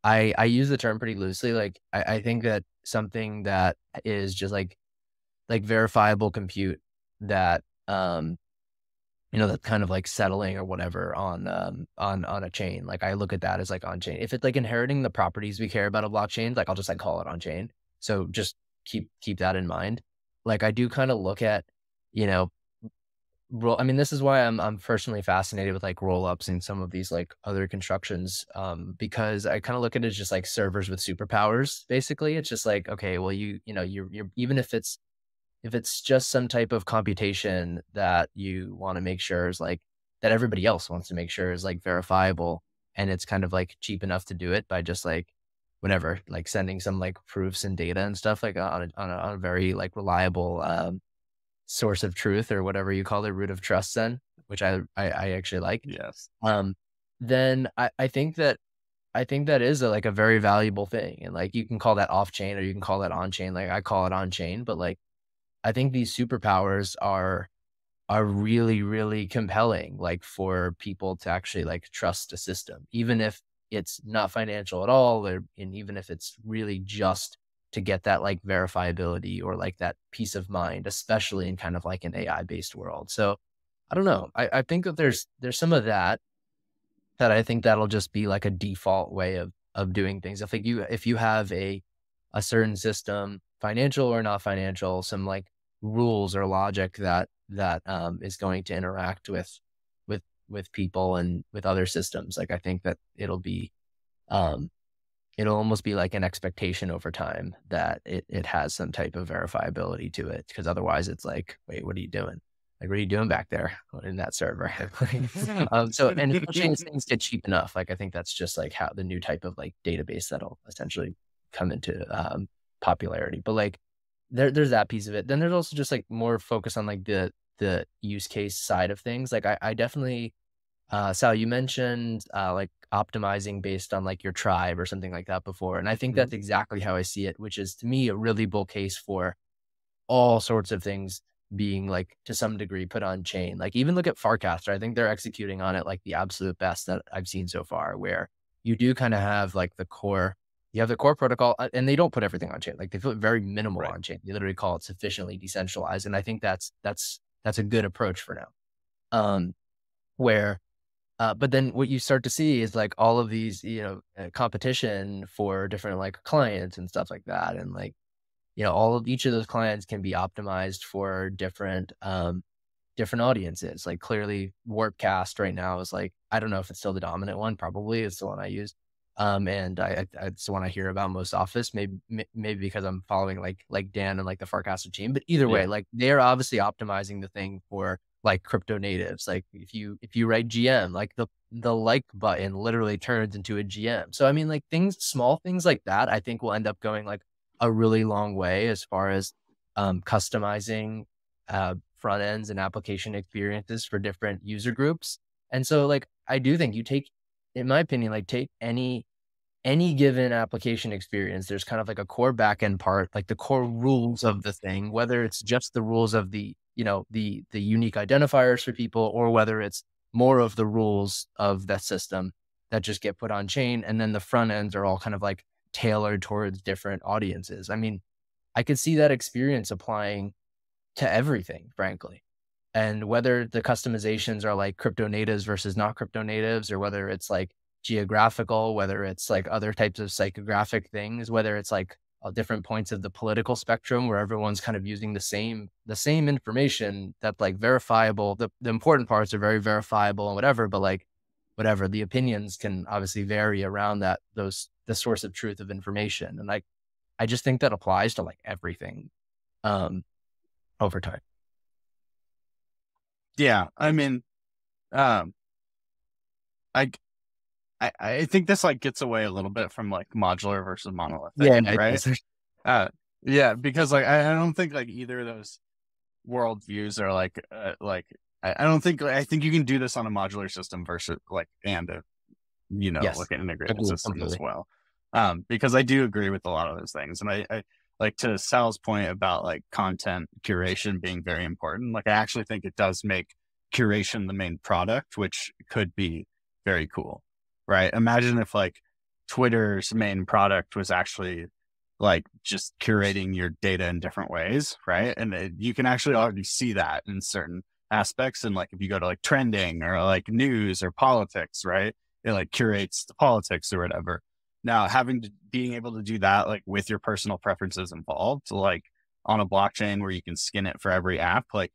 Speaker 2: I use the term pretty loosely. Like I think that something that is just like verifiable compute that that's kind of like settling or whatever on a chain. Like I look at that as like on chain. If it's like inheriting the properties we care about of blockchains, like I'll just like call it on chain. So just keep that in mind. Like I do kind of look at, I mean, this is why I'm personally fascinated with like roll ups and some of these like other constructions, because I kind of look at it as just like servers with superpowers. Basically, it's just like, okay, well, you're even if it's just some type of computation that you want to make sure is like that everybody else wants to make sure is like verifiable, and it's kind of like cheap enough to do it by just like whatever, like sending some like proofs and data and stuff like on a very like reliable source of truth or whatever you call it, root of trust, then, which I actually like.
Speaker 3: Yes.
Speaker 2: Then I think that is like a very valuable thing, and like you can call that off chain or you can call that on chain. Like I call it on chain, but like I think these superpowers are really, really compelling, like for people to actually like trust a system, even if it's not financial at all, and even if it's really just to get that like verifiability or like that peace of mind, especially in kind of like an AI based world. So I don't know. I think that there's some of that I think that'll just be like a default way of doing things. If you have a certain system, financial or not financial, some like rules or logic that is going to interact with people and with other systems, like I think that it'll almost be like an expectation over time that it has some type of verifiability to it, because otherwise it's like, wait, what are you doing? Like, what are you doing back there in that server? So, and especially as things get cheap enough, like I think that's just like how the new type of like database that'll essentially come into popularity. But like there's that piece of it. Then there's also just like more focus on like the use case side of things. Like I definitely, Sal, you mentioned like optimizing based on like your tribe or something like that before. And I think that's exactly how I see it, which is to me a really bull case for all sorts of things being like to some degree put on chain. Like even look at Farcaster. I think they're executing on it like the absolute best that I've seen so far, where you do kind of have like you have the core protocol, and they don't put everything on chain. Like they put very minimal on chain. They literally call it sufficiently decentralized. And I think that's a good approach for now. But then what you start to see is like all of these, competition for different like clients and stuff like that. And like, each of those clients can be optimized for different audiences. Like clearly Warpcast right now is like, I don't know if it's still the dominant one, probably it's the one I use. And it's the one I hear about most office, maybe because I'm following like Dan and like the Farcaster team. But either way, like they're obviously optimizing the thing for like crypto natives. Like if you write GM, like the like button literally turns into a GM. So I mean, like small things like that, I think will end up going like a really long way as far as customizing front ends and application experiences for different user groups. And so like I do think in my opinion, like take any given application experience, there's kind of like a core backend part, like the core rules of the thing, whether it's just the rules of the unique identifiers for people, or whether it's more of the rules of that system that just get put on chain. And then the front ends are all kind of like tailored towards different audiences. I mean, I could see that experience applying to everything, frankly. And whether the customizations are like crypto natives versus not crypto natives, or whether it's like geographical, whether it's like other types of psychographic things, whether it's like different points of the political spectrum where everyone's kind of using the same information that's like verifiable. The important parts are very verifiable and whatever, but like whatever, the opinions can obviously vary around the source of truth of information. And like, I just think that applies to like everything over time.
Speaker 3: Yeah, I mean, I think this like gets away a little bit from like modular versus monolithic, right? Yeah, because like I don't think like either of those worldviews are like I don't think I think you can do this on a modular system versus like like an integrated system as well. Because I do agree with a lot of those things, and I like to Sal's point about like content curation being very important. Like I actually think it does make curation the main product, which could be very cool, right? Imagine if like Twitter's main product was actually like just curating your data in different ways, right? And you can actually already see that in certain aspects. And like if you go to like trending or like news or politics, right? It like curates the politics or whatever. Now, being able to do that, like with your personal preferences involved, like on a blockchain where you can skin it for every app, like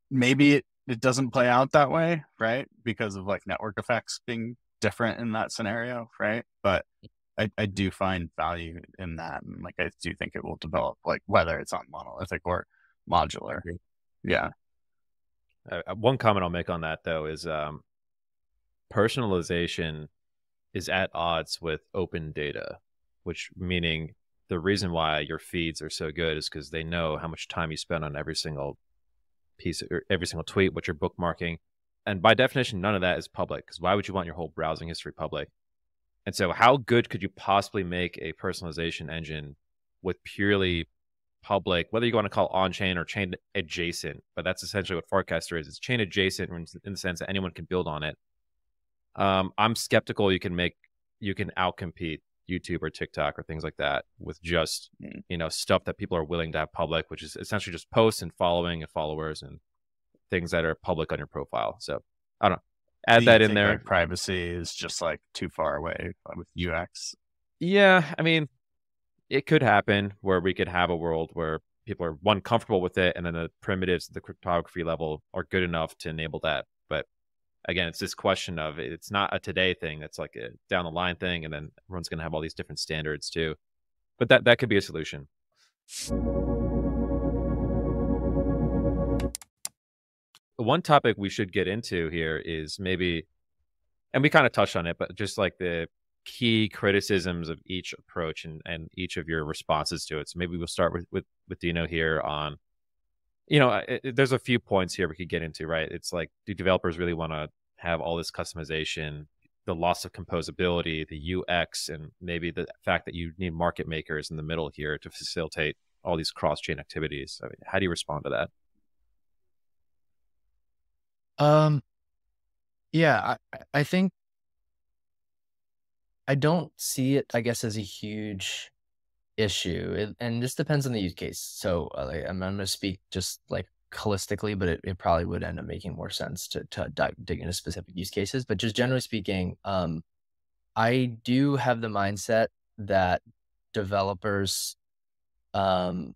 Speaker 3: maybe it doesn't play out that way, right? Because of like network effects being different in that scenario, right? But I do find value in that. And like, I do think it will develop, like whether it's on monolithic or modular. Yeah.
Speaker 1: One comment I'll make on that though is personalization is at odds with open data, which meaning the reason why your feeds are so good is because they know how much time you spend on every single piece or every single tweet, what you're bookmarking. And by definition, none of that is public, because why would you want your whole browsing history public? And so how good could you possibly make a personalization engine with purely public, whether you want to call on-chain or chain adjacent, but that's essentially what Farcaster is. It's chain adjacent in the sense that anyone can build on it. I'm skeptical you can outcompete YouTube or TikTok or things like that with just stuff that people are willing to have public, which is essentially just posts and following and followers and things that are public on your profile. So I don't know. Add that in there.
Speaker 3: Like privacy is just like too far away with UX.
Speaker 1: Yeah, I mean, it could happen where we could have a world where people are comfortable with it, and then the primitives at the cryptography level are good enough to enable that. But again, it's this question of it's not a today thing. It's like a down the line thing, and then everyone's going to have all these different standards too. But that could be a solution. One topic we should get into here is maybe, and we kind of touched on it, but just like the key criticisms of each approach and each of your responses to it. So maybe we'll start with Dino here on, there's a few points here we could get into, right? It's like, do developers really want to have all this customization, the loss of composability, the UX, and maybe the fact that you need market makers in the middle here to facilitate all these cross-chain activities? I mean, how do you respond to that?
Speaker 2: Yeah, I think I don't see it, I guess, as a huge issue. And this depends on the use case. So I'm going to speak just like holistically, but it probably would end up making more sense to dig into specific use cases. But just generally speaking, I do have the mindset that developers are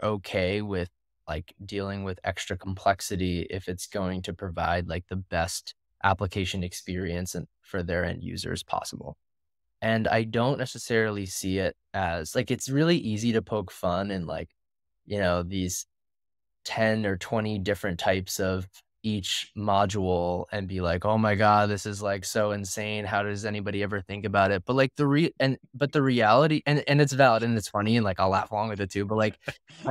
Speaker 2: okay with like dealing with extra complexity if it's going to provide like the best application experience and for their end users possible. And I don't necessarily see it as like, it's really easy to poke fun in like, these 10 or 20 different types of each module and be like, oh my God, this is like so insane. How does anybody ever think about it? But like but the reality, and it's valid and it's funny and like I'll laugh along with it too. But like,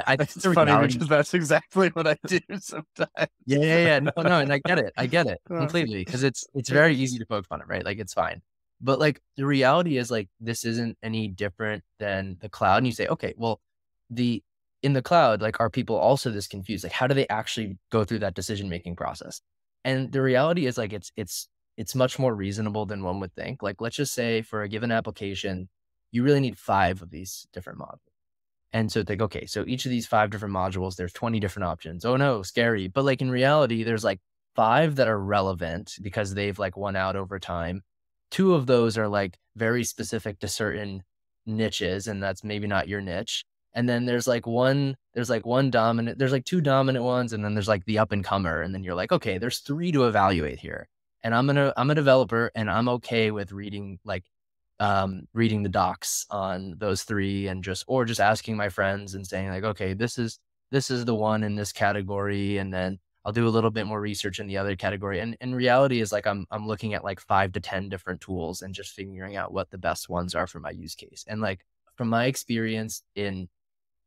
Speaker 2: I think
Speaker 3: It's
Speaker 2: the
Speaker 3: funny
Speaker 2: reality,
Speaker 3: because that's exactly what I do sometimes.
Speaker 2: yeah. No, and I get it completely because it's very easy to poke fun at, right? Like it's fine. But like the reality is like this isn't any different than the cloud. And you say, okay, well, the in the cloud, like, are people also this confused? Like, how do they actually go through that decision making process? And the reality is like it's much more reasonable than one would think. Like, let's just say for a given application, you really need 5 of these different modules. And so think, okay, so each of these 5 different modules, there's 20 different options. Oh no, scary. But like in reality, there's like 5 that are relevant because they've like won out over time. 2 of those are like very specific to certain niches, and that's maybe not your niche. And then there's like one dominant, there's like 2 dominant ones, and then there's like the up and comer. And then you're like, okay, there's 3 to evaluate here. And I'm a developer and I'm okay with reading reading the docs on those 3 and just asking my friends and saying like, okay, this is the one in this category. And then I'll do a little bit more research in the other category. And in reality is like, I'm looking at like 5 to 10 different tools and just figuring out what the best ones are for my use case. And like, from my experience in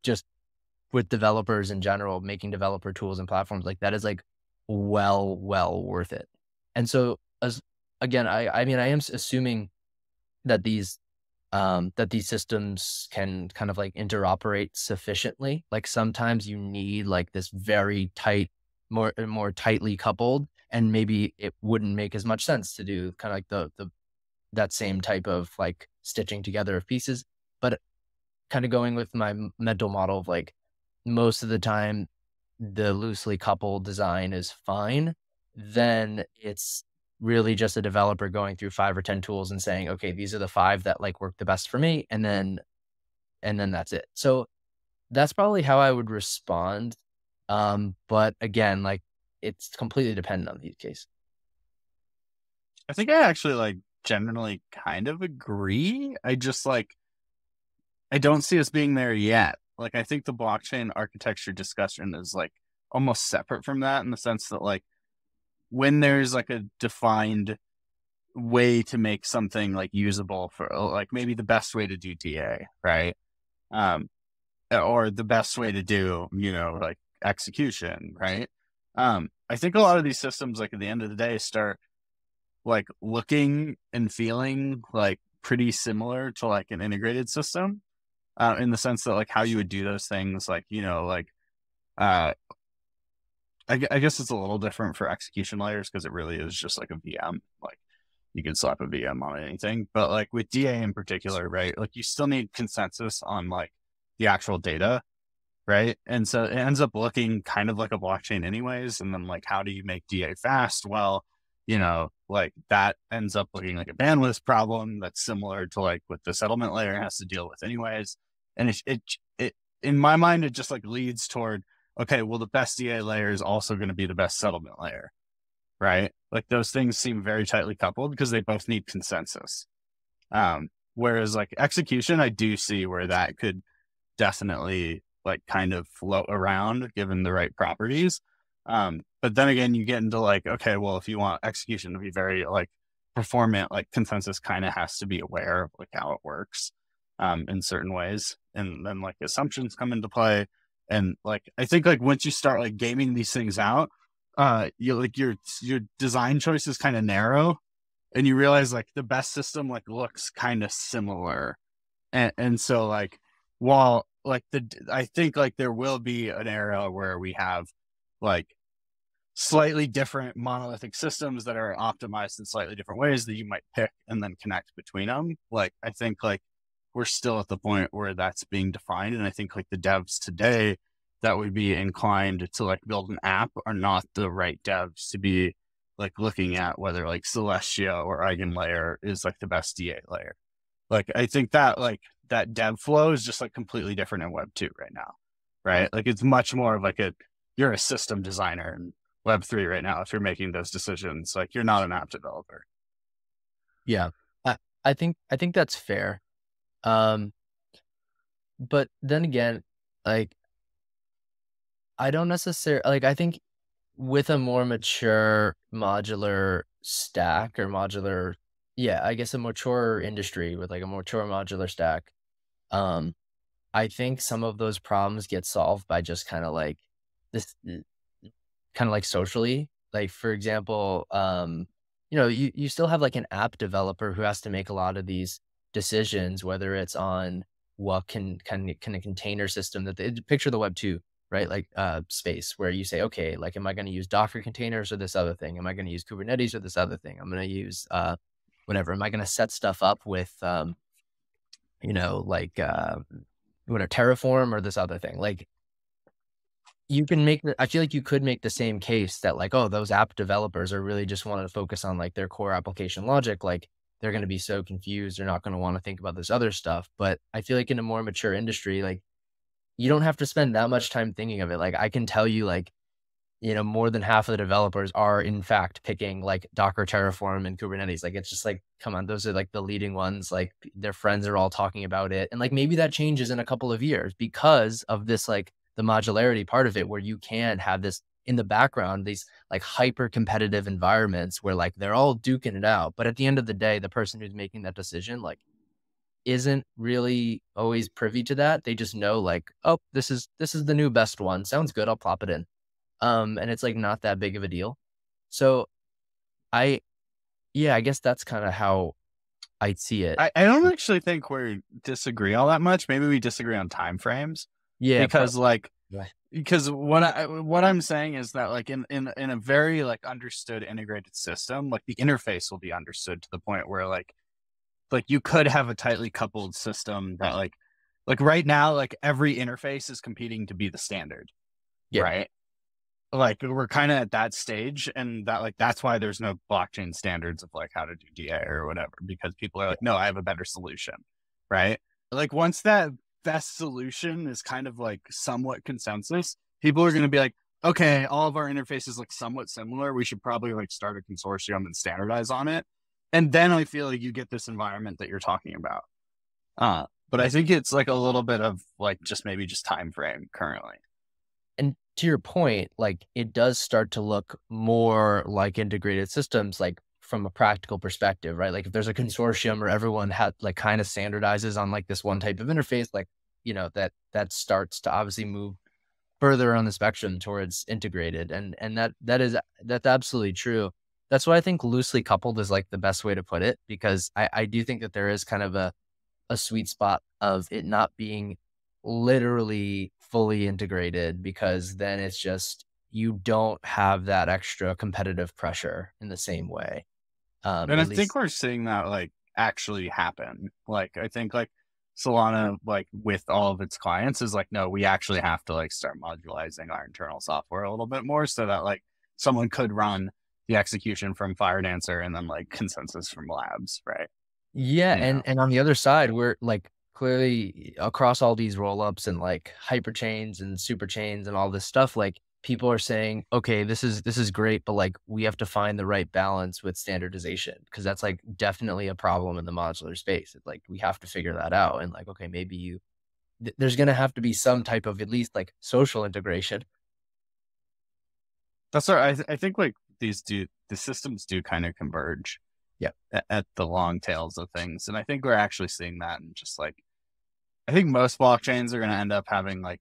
Speaker 2: just with developers in general, making developer tools and platforms, like that is like well worth it. And so as again, I mean, I am assuming that these systems can kind of like interoperate sufficiently. Like sometimes you need like this very tight, more tightly coupled, and maybe it wouldn't make as much sense to do kind of like the that same type of like stitching together of pieces. But kind of going with my mental model of like, most of the time the loosely coupled design is fine, then it's really just a developer going through 5 or 10 tools and saying, okay, these are the 5 that like work the best for me. And then that's it. So that's probably how I would respond. But again, like it's completely dependent on the use case.
Speaker 3: I think I actually like generally kind of agree. I just like, I don't see us being there yet. Like, I think the blockchain architecture discussion is like almost separate from that in the sense that like when there's like a defined way to make something like usable for like maybe the best way to do DA, right? Or the best way to do, like execution, right? I think a lot of these systems, like at the end of the day, start like looking and feeling like pretty similar to like an integrated system. In the sense that like how you would do those things, like, I guess it's a little different for execution layers because it really is just like a VM. Like you can slap a VM on anything, but like with DA in particular, right? Like you still need consensus on like the actual data, right? And so it ends up looking kind of like a blockchain anyways. And then like, how do you make DA fast? Well, like that ends up looking like a bandwidth problem that's similar to like what the settlement layer has to deal with anyways. And it in my mind, it just like leads toward, okay, well, the best DA layer is also going to be the best settlement layer, right? Like those things seem very tightly coupled because they both need consensus. Whereas like execution, I do see where that could definitely like kind of float around given the right properties. But then again, you get into like, okay, well, if you want execution to be very like performant, like consensus kind of has to be aware of like how it works in certain ways. And then like assumptions come into play. And like, I think like once you start like gaming these things out, you like your design choice is kind of narrow and you realize like the best system like looks kind of similar. And so like, while like I think like there will be an era where we have like slightly different monolithic systems that are optimized in slightly different ways that you might pick and then connect between them. Like, I think like we're still at the point where that's being defined. And I think like the devs today that would be inclined to like build an app are not the right devs to be like looking at whether like Celestia or Eigenlayer is like the best DA layer. Like, I think that like that dev flow is just like completely different in Web 2 right now, right? Like it's much more of like you're a system designer in Web 3 right now. If you're making those decisions, like you're not an app developer.
Speaker 2: Yeah. I think that's fair. But then again, like I don't necessarily like. I think with a more mature modular stack or modular, yeah, I guess a mature industry with like a mature modular stack, um, I think some of those problems get solved by just kind of like this, kind of like socially. Like for example, you still have like an app developer who has to make a lot of these decisions, whether it's on what can a container system that they picture the web 2, right? Like space where you say, okay, like am I going to use Docker containers or this other thing? Am I going to use Kubernetes or this other thing? I'm going to use whatever. Am I going to set stuff up with like what Terraform or this other thing? Like you can make I feel like you could make the same case that like, oh, those app developers are really just wanting to focus on like their core application logic. Like they're going to be so confused. They're not going to want to think about this other stuff. But I feel like in a more mature industry, like you don't have to spend that much time thinking of it. Like I can tell you like, more than half of the developers are in fact picking like Docker, Terraform, and Kubernetes. Like it's just like, come on, those are like the leading ones. Like their friends are all talking about it. And like maybe that changes in a couple of years because of this, like the modularity part of it, where you can have this in the background, these like hyper competitive environments where like they're all duking it out. But at the end of the day, the person who's making that decision, like isn't really always privy to that. They just know like, oh, this is the new best one. Sounds good. I'll plop it in. And it's like not that big of a deal. So I guess that's kind of how I'd see it.
Speaker 3: I don't actually think we disagree all that much. Maybe we disagree on time frames.
Speaker 2: Yeah,
Speaker 3: because what I'm saying is that like in a very like understood integrated system, like the interface will be understood to the point where like you could have a tightly coupled system that like right now, like every interface is competing to be the standard.
Speaker 2: Yeah.
Speaker 3: Right. Like we're kind of at that stage, and that like that's why there's no blockchain standards of like how to do DA or whatever, because people are like, no, I have a better solution. Right. Like once that best solution is kind of like somewhat consensus, people are going to be like, okay, all of our interfaces look somewhat similar. We should probably like start a consortium and standardize on it. And then I feel like you get this environment that you're talking about. But I think it's like a little bit of like maybe just time frame currently.
Speaker 2: And to your point, like it does start to look more like integrated systems, like from a practical perspective, right? Like if there's a consortium or everyone had like kind of standardizes on like this one type of interface, like, that starts to obviously move further on the spectrum towards integrated. And that's absolutely true. That's why I think loosely coupled is like the best way to put it, because I do think that there is kind of a sweet spot of it not being literally fully integrated, because then it's just, you don't have that extra competitive pressure in the same way.
Speaker 3: And I think we're seeing that like actually happen. Like I think like Solana, like with all of its clients, is like, no, we actually have to like start modularizing our internal software a little bit more, so that like someone could run the execution from Firedancer and then like consensus from labs, right?
Speaker 2: Yeah, and on the other side, we're like clearly across all these rollups and like hyperchains and super chains and all this stuff, like people are saying, okay, this is great, but like we have to find the right balance with standardization, because that's like definitely a problem in the modular space. It's like we have to figure that out, and like, okay, maybe there's going to have to be some type of at least like social integration.
Speaker 3: That's right. I think like the systems do kind of converge.
Speaker 2: Yeah,
Speaker 3: at the long tails of things, and I think we're actually seeing that. And just like, I think most blockchains are going to end up having like,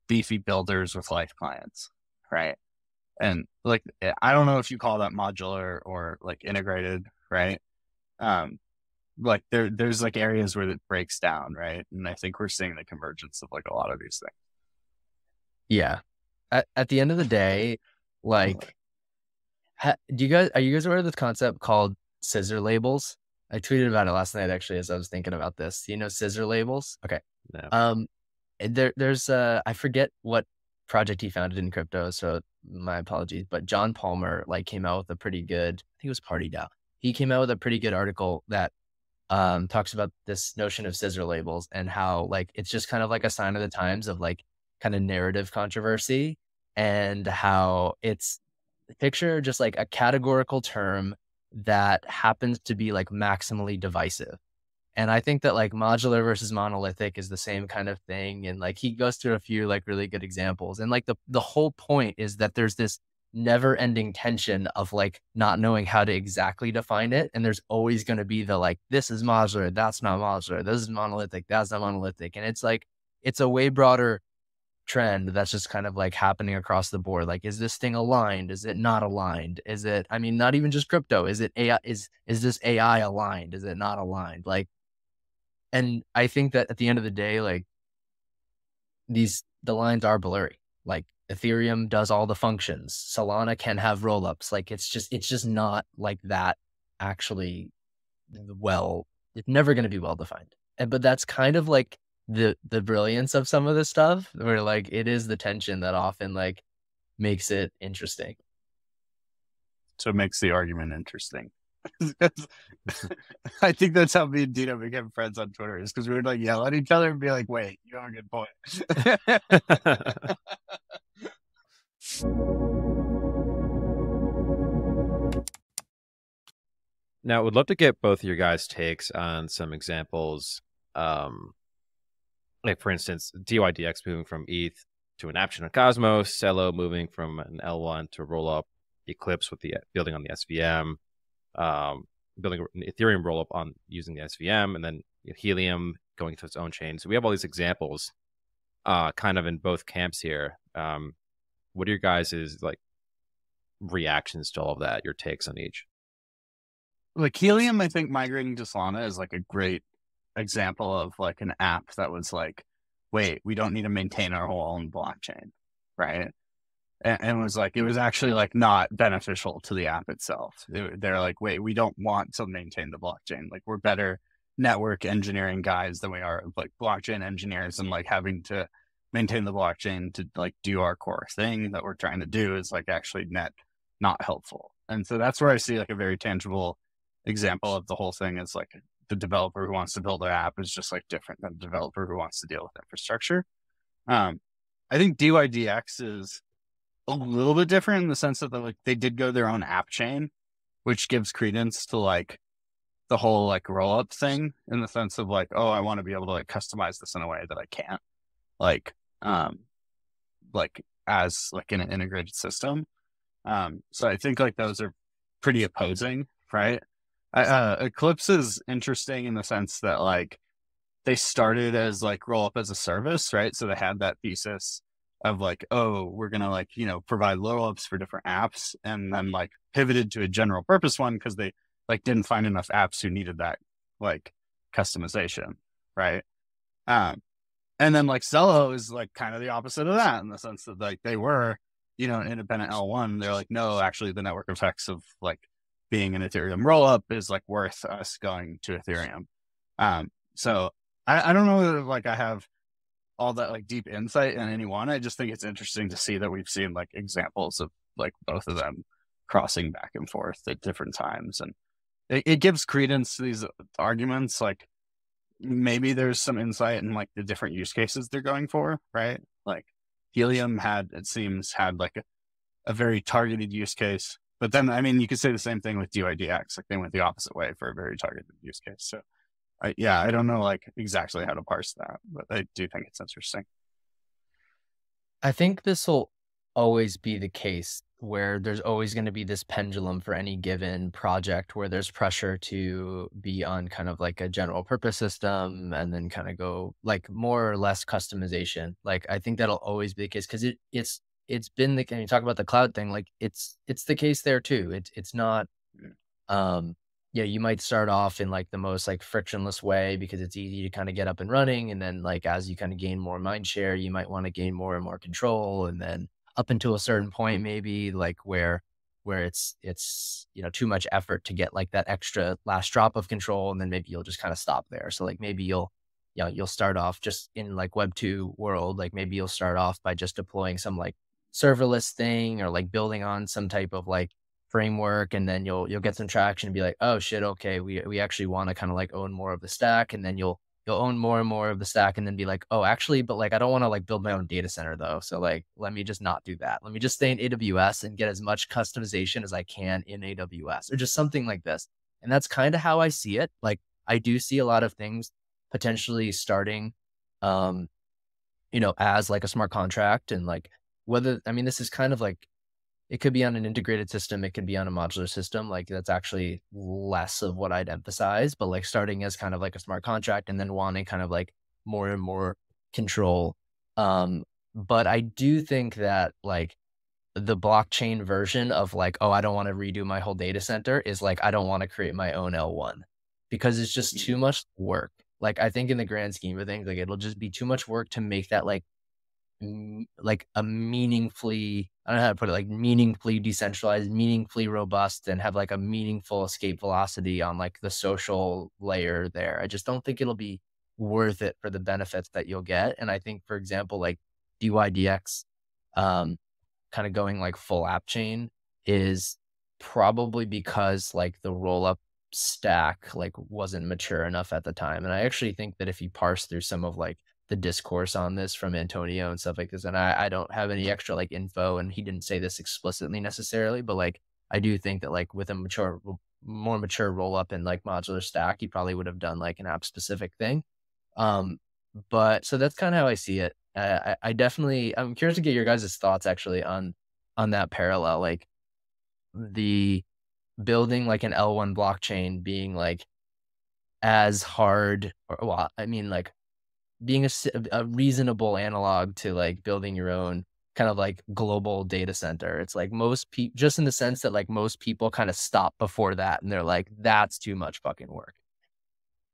Speaker 3: beefy builders with life clients, right? And like, I don't know if you call that modular or like integrated, right? Like there's like areas where it breaks down, right? And I think we're seeing the convergence of like a lot of these things.
Speaker 2: Yeah. At the end of the day, like, are you guys aware of this concept called scissor labels? I tweeted about it last night, actually, as I was thinking about this. Do you know scissor labels? Okay.
Speaker 1: No.
Speaker 2: There's I forget what project he founded in crypto, so my apologies, but John Palmer like came out with a pretty good, I think it was Party DAO. He came out with a pretty good article that talks about this notion of scissor labels and how like it's just kind of like a sign of the times of like kind of narrative controversy, and how it's, picture just like a categorical term that happens to be like maximally divisive. And I think that like modular versus monolithic is the same kind of thing. And like he goes through a few like really good examples. And like the whole point is that there's this never ending tension of like not knowing how to exactly define it. And there's always going to be the like, this is modular, that's not modular, this is monolithic, that's not monolithic. And it's like, it's a way broader trend that's just kind of like happening across the board. Like, is this thing aligned? Is it not aligned? Is it, I mean, not even just crypto. Is it AI? Is this AI aligned? Is it not aligned? Like, and I think that at the end of the day, like the lines are blurry. Like Ethereum does all the functions. Solana can have rollups. Like it's just not like that actually well, it's never going to be well defined. But that's kind of like the brilliance of some of this stuff, where like it is the tension that often like makes it interesting.
Speaker 3: So it makes the argument interesting. I think that's how me and Dino became friends on Twitter, is because we would like yell at each other and be like, wait, you have a good point.
Speaker 1: Now, would love to get both of your guys' takes on some examples. Like, for instance, DYDX moving from ETH to an app chain on Cosmos, Celo moving from an L1 to roll up, Eclipse with the building on the SVM, building an Ethereum rollup on using the SVM, and then Helium going to its own chain. So we have all these examples kind of in both camps here. What are your guys' like reactions to all of that, your takes on each?
Speaker 3: Like Helium, I think migrating to Solana is like a great example of like an app that was like, wait, we don't need to maintain our whole own blockchain, right? And it was like, it was actually like not beneficial to the app itself. They're like, wait, we don't want to maintain the blockchain. Like we're better network engineering guys than we are like blockchain engineers, and like having to maintain the blockchain to like do our core thing that we're trying to do is like actually not helpful. And so that's where I see like a very tangible example of the whole thing is like the developer who wants to build their app is just like different than the developer who wants to deal with infrastructure. I think DYDX is a little bit different in the sense that like they did go their own app chain, which gives credence to like the whole like roll up thing, in the sense of like, oh, I want to be able to like customize this in a way that I can't like as like in an integrated system. So I think like those are pretty opposing, right? Eclipse is interesting in the sense that like they started as like roll up as a service, right? So they had that thesis of like, oh, we're going to like, provide roll ups for different apps, and then like pivoted to a general purpose one because they like didn't find enough apps who needed that like customization, right? And then like Celo is like kind of the opposite of that, in the sense that like they were, an independent L1. They're like, no, actually the network effects of like being an Ethereum rollup is like worth us going to Ethereum. So I don't know if like I have all that like deep insight in any one. I just think it's interesting to see that we've seen like examples of like both of them crossing back and forth at different times. And it gives credence to these arguments. Like maybe there's some insight in like the different use cases they're going for, right? Like Helium had like a very targeted use case. But then, I mean, you could say the same thing with DYDX. Like they went the opposite way for a very targeted use case. So I don't know like exactly how to parse that, but I do think it's interesting.
Speaker 2: I think this will always be the case, where there's always going to be this pendulum for any given project where there's pressure to be on kind of like a general purpose system and then kind of go like more or less customization. Like I think that'll always be the case, because it's been the, and you talk about the cloud thing, like it's the case there too. It's not, you might start off in like the most like frictionless way because it's easy to kind of get up and running. And then like, as you kind of gain more mind share, you might want to gain more and more control. And then up until a certain point, maybe like where it's, too much effort to get like that extra last drop of control. And then maybe you'll just kind of stop there. So like maybe you'll start off just in like Web 2 world, like maybe you'll start off by just deploying some like serverless thing or like building on some type of like framework, and then you'll get some traction and be like, oh shit, okay, we actually want to kind of like own more of the stack, and then you'll you'll own more and more of the stack and then be like, oh, actually, but like, I don't want to like build my own data center though. So like, let me just not do that. Let me just stay in AWS and get as much customization as I can in AWS or just something like this. And that's kind of how I see it. Like, I do see a lot of things potentially starting, as like a smart contract and like this is kind of like, it could be on an integrated system. It could be on a modular system. Like that's actually less of what I'd emphasize, but like starting as kind of like a smart contract and then wanting kind of like more and more control. But I do think that like the blockchain version of like, oh, I don't want to redo my whole data center is like, I don't want to create my own L1 because it's just too much work. Like I think in the grand scheme of things, like it'll just be too much work to make that like a meaningfully, I don't know how to put it, like meaningfully decentralized, meaningfully robust, and have like a meaningful escape velocity on like the social layer there. I just don't think it'll be worth it for the benefits that you'll get. And I think, for example, like DYDX, kind of going like full app chain is probably because like the roll up stack like wasn't mature enough at the time. And I actually think that if you parse through some of like the discourse on this from Antonio and stuff like this, and I don't have any extra like info, and he didn't say this explicitly necessarily, but like I do think that like with a more mature roll up and like modular stack, he probably would have done like an app specific thing. But so that's kind of how I see it. I definitely, I'm curious to get your guys' thoughts actually on that parallel, like the building like an L1 blockchain being like as hard, or well, I mean like being a reasonable analog to like building your own kind of like global data center. It's like most people, just in the sense that like most people kind of stop before that and they're like, that's too much fucking work.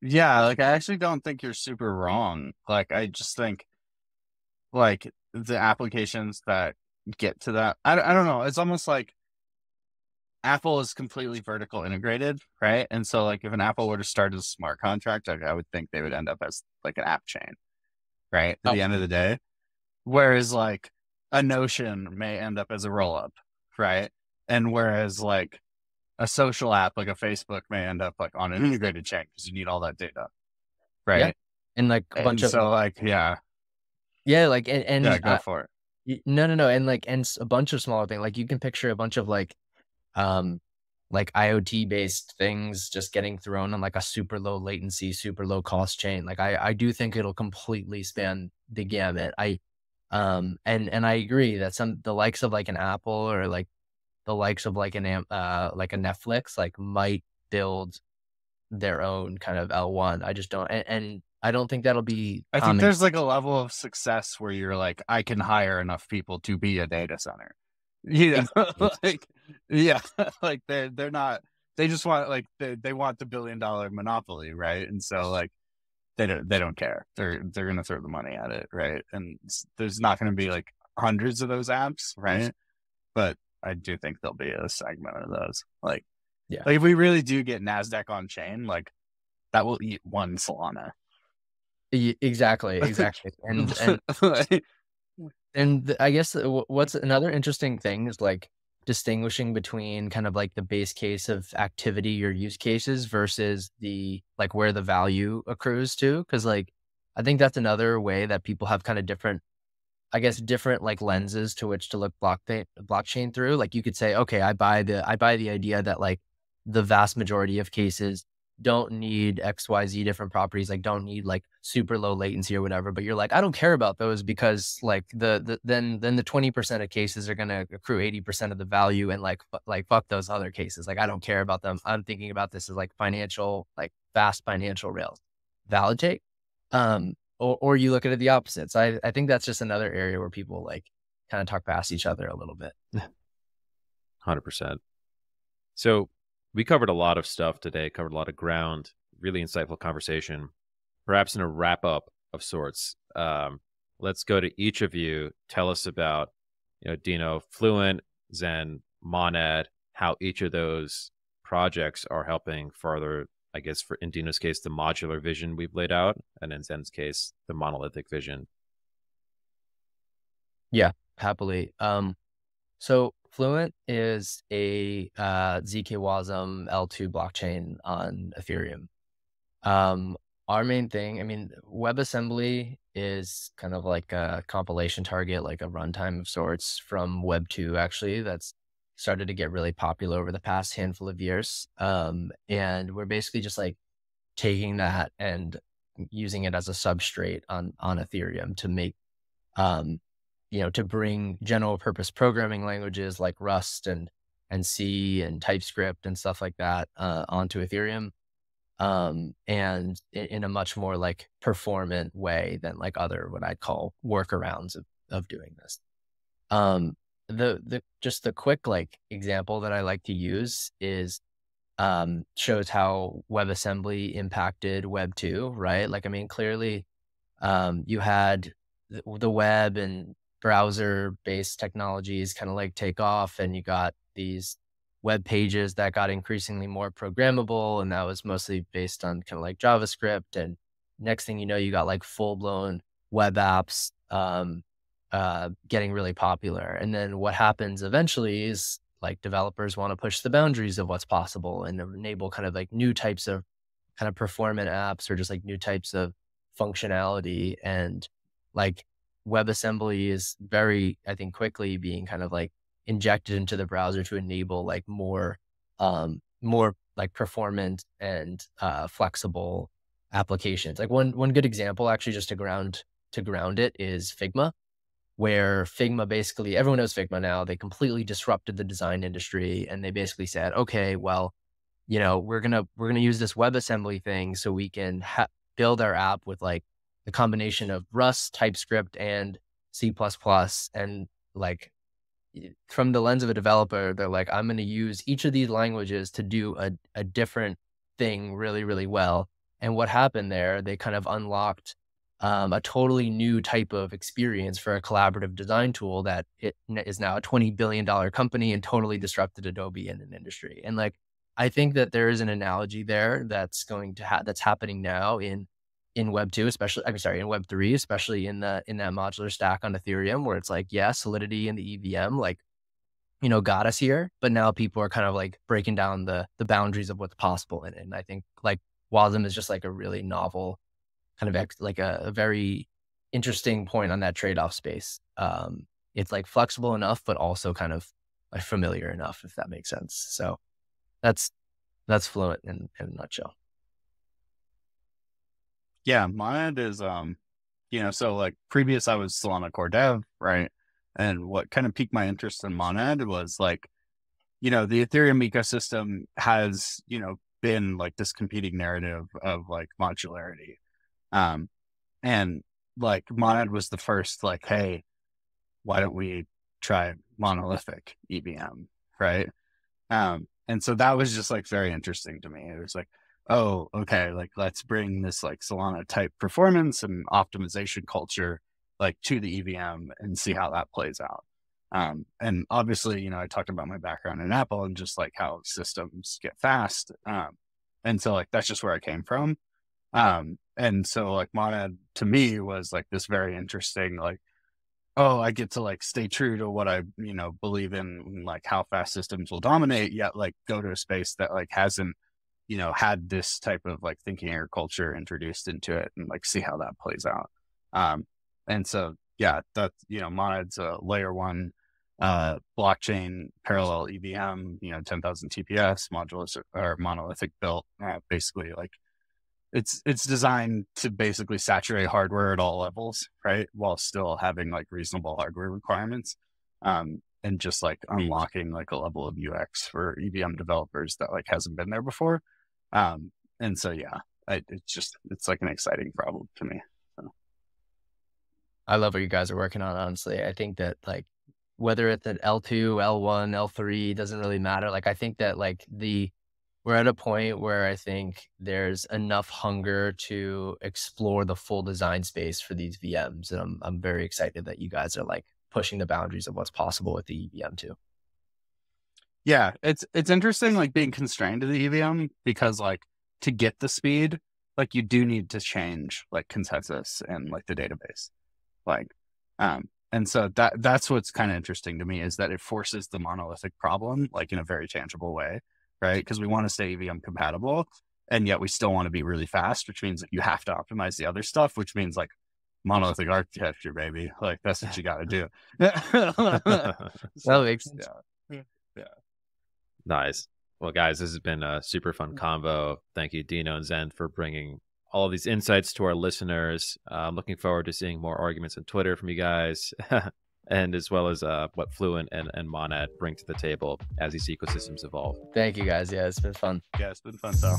Speaker 3: Yeah, like I actually don't think you're super wrong. Like I just think like the applications that get to that, I don't know. It's almost like Apple is completely vertical integrated, right? And so like if an Apple were to start as a smart contract, I would think they would end up as like an app chain, right? At the end of the day. Whereas like a Notion may end up as a roll up, right? And whereas like a social app like a Facebook may end up like on an integrated chain because you need all that data, right?
Speaker 2: Yeah. And like a bunch of,
Speaker 3: so like,
Speaker 2: like,
Speaker 3: go for it.
Speaker 2: No. And like, and a bunch of smaller things, like you can picture a bunch of like IoT based things just getting thrown on like a super low latency, super low cost chain. Like I do think it'll completely span the gamut. And I agree that the likes of like an Apple or like the likes of like like a Netflix, like might build their own kind of L1. I just don't, and I don't think that'll be
Speaker 3: I
Speaker 2: common.
Speaker 3: think there's like a level of success where you're like, I can hire enough people to be a data center. You know, like, yeah, like they're not, they just want like, they want the $1 billion monopoly, right? And so like, they don't care. They're going to throw the money at it, right? And there's not going to be like hundreds of those apps, right? But I do think there'll be a segment of those. Like,
Speaker 2: Yeah.
Speaker 3: like if we really do get NASDAQ on chain, like that will eat one Solana.
Speaker 2: Exactly. And I guess what's another interesting thing is like distinguishing between kind of like the base case of activity or use cases versus the like where the value accrues to. Cause like, I think that's another way that people have kind of different like lenses to which to look blockchain through. Like you could say, okay, I buy the idea that like the vast majority of cases don't need XYZ different properties, like don't need like super low latency or whatever. But you're like, I don't care about those because like then the 20% of cases are going to accrue 80% of the value. And like fuck those other cases. Like, I don't care about them. I'm thinking about this as like financial, like fast financial rails. Validate. Or you look at it the opposite. So I think that's just another area where people like kind of talk past each other a little bit.
Speaker 1: 100%. So we covered a lot of stuff today, covered a lot of ground, really insightful conversation. Perhaps in a wrap up of sorts, let's go to each of you. Tell us about, Dino, Fluent, Zen, Monad, how each of those projects are helping further, I guess, in Dino's case, the modular vision we've laid out, and in Zen's case, the monolithic vision.
Speaker 2: Yeah, happily. So Fluent is a ZK Wasm L2 blockchain on Ethereum. our main thing, I mean, WebAssembly is kind of like a compilation target, like a runtime of sorts from Web 2, actually, that's started to get really popular over the past handful of years. And we're basically just like taking that and using it as a substrate on Ethereum to make, um, to bring general purpose programming languages like Rust and C and TypeScript and stuff like that onto Ethereum. And in a much more like performant way than like other what I'd call workarounds of doing this. Just the quick like example that I like to use is shows how WebAssembly impacted Web 2, right? Like, I mean, clearly you had the web and browser based technologies kind of like take off, and you got these web pages that got increasingly more programmable, and that was mostly based on kind of like JavaScript. And next thing you know, you got like full blown web apps getting really popular. And then what happens eventually is like developers want to push the boundaries of what's possible and enable kind of like new types of kind of performant apps or just like new types of functionality. And like WebAssembly is very, I think, quickly being kind of like injected into the browser to enable like more like performant and flexible applications. Like one good example, actually, just to ground it, is Figma, where Figma basically, everyone knows Figma now. They completely disrupted the design industry, and they basically said, okay, well, we're gonna use this WebAssembly thing so we can build our app with like the combination of Rust, TypeScript, and C++. And like from the lens of a developer, they're like, I'm going to use each of these languages to do a different thing really, really well. And what happened there, they kind of unlocked a totally new type of experience for a collaborative design tool that it is now a $20 billion company and totally disrupted Adobe in an industry. And like, I think that there is an analogy there that's going to that's happening now in Web 2, especially, in Web 3, especially in that modular stack on Ethereum, where it's like, yeah, Solidity and the EVM, like, got us here, but now people are kind of like breaking down the boundaries of what's possible in it. And I think like WASM is just like a really novel kind of like a very interesting point on that trade-off space. It's like flexible enough, but also kind of like familiar enough, if that makes sense. So that's Fluent in a nutshell.
Speaker 3: Yeah, Monad is so like previous I was Solana core dev, right? And what kind of piqued my interest in Monad was like, the Ethereum ecosystem has, been like this competing narrative of like modularity. And like Monad was the first like, hey, why don't we try monolithic EVM, right? And so that was just like very interesting to me. It was like, oh, okay, like let's bring this like Solana type performance and optimization culture like to the EVM and see how that plays out. And obviously, I talked about my background in Apple and just like how systems get fast. And so like that's just where I came from. And so like Monad to me was like this very interesting, like, oh, I get to like stay true to what I, believe in, like how fast systems will dominate, yet like go to a space that like hasn't, had this type of like thinking agriculture introduced into it and like see how that plays out. And so, yeah, that, Monad's a layer one blockchain parallel EVM, 10,000 TPS modular or monolithic built, basically like it's designed to basically saturate hardware at all levels, right? While still having like reasonable hardware requirements. And just like unlocking like a level of UX for EVM developers that like hasn't been there before. And so, yeah, it's like an exciting problem to me. So.
Speaker 2: I love what you guys are working on, honestly. I think that like, whether it's at L2, L1, L3, doesn't really matter. Like, I think that like we're at a point where I think there's enough hunger to explore the full design space for these VMs. And I'm very excited that you guys are like pushing the boundaries of what's possible with the EVM too.
Speaker 3: Yeah, it's interesting like being constrained to the EVM because like to get the speed, like you do need to change like consensus and like the database. Like and so that's what's kind of interesting to me is that it forces the monolithic problem like in a very tangible way, right? Because we want to stay EVM compatible. and yet we still want to be really fast, which means like you have to optimize the other stuff, which means like monolithic architecture, baby. Like that's what you got to do.
Speaker 2: That makes sense.
Speaker 3: Yeah.
Speaker 1: Nice. Well, guys, this has been a super fun convo. Thank you, Dino and Zen, for bringing all of these insights to our listeners. I'm looking forward to seeing more arguments on Twitter from you guys, and as well as what Fluent and Monad bring to the table as these ecosystems evolve.
Speaker 2: Thank you, guys. Yeah, it's been fun.
Speaker 3: Yeah, it's been fun, though.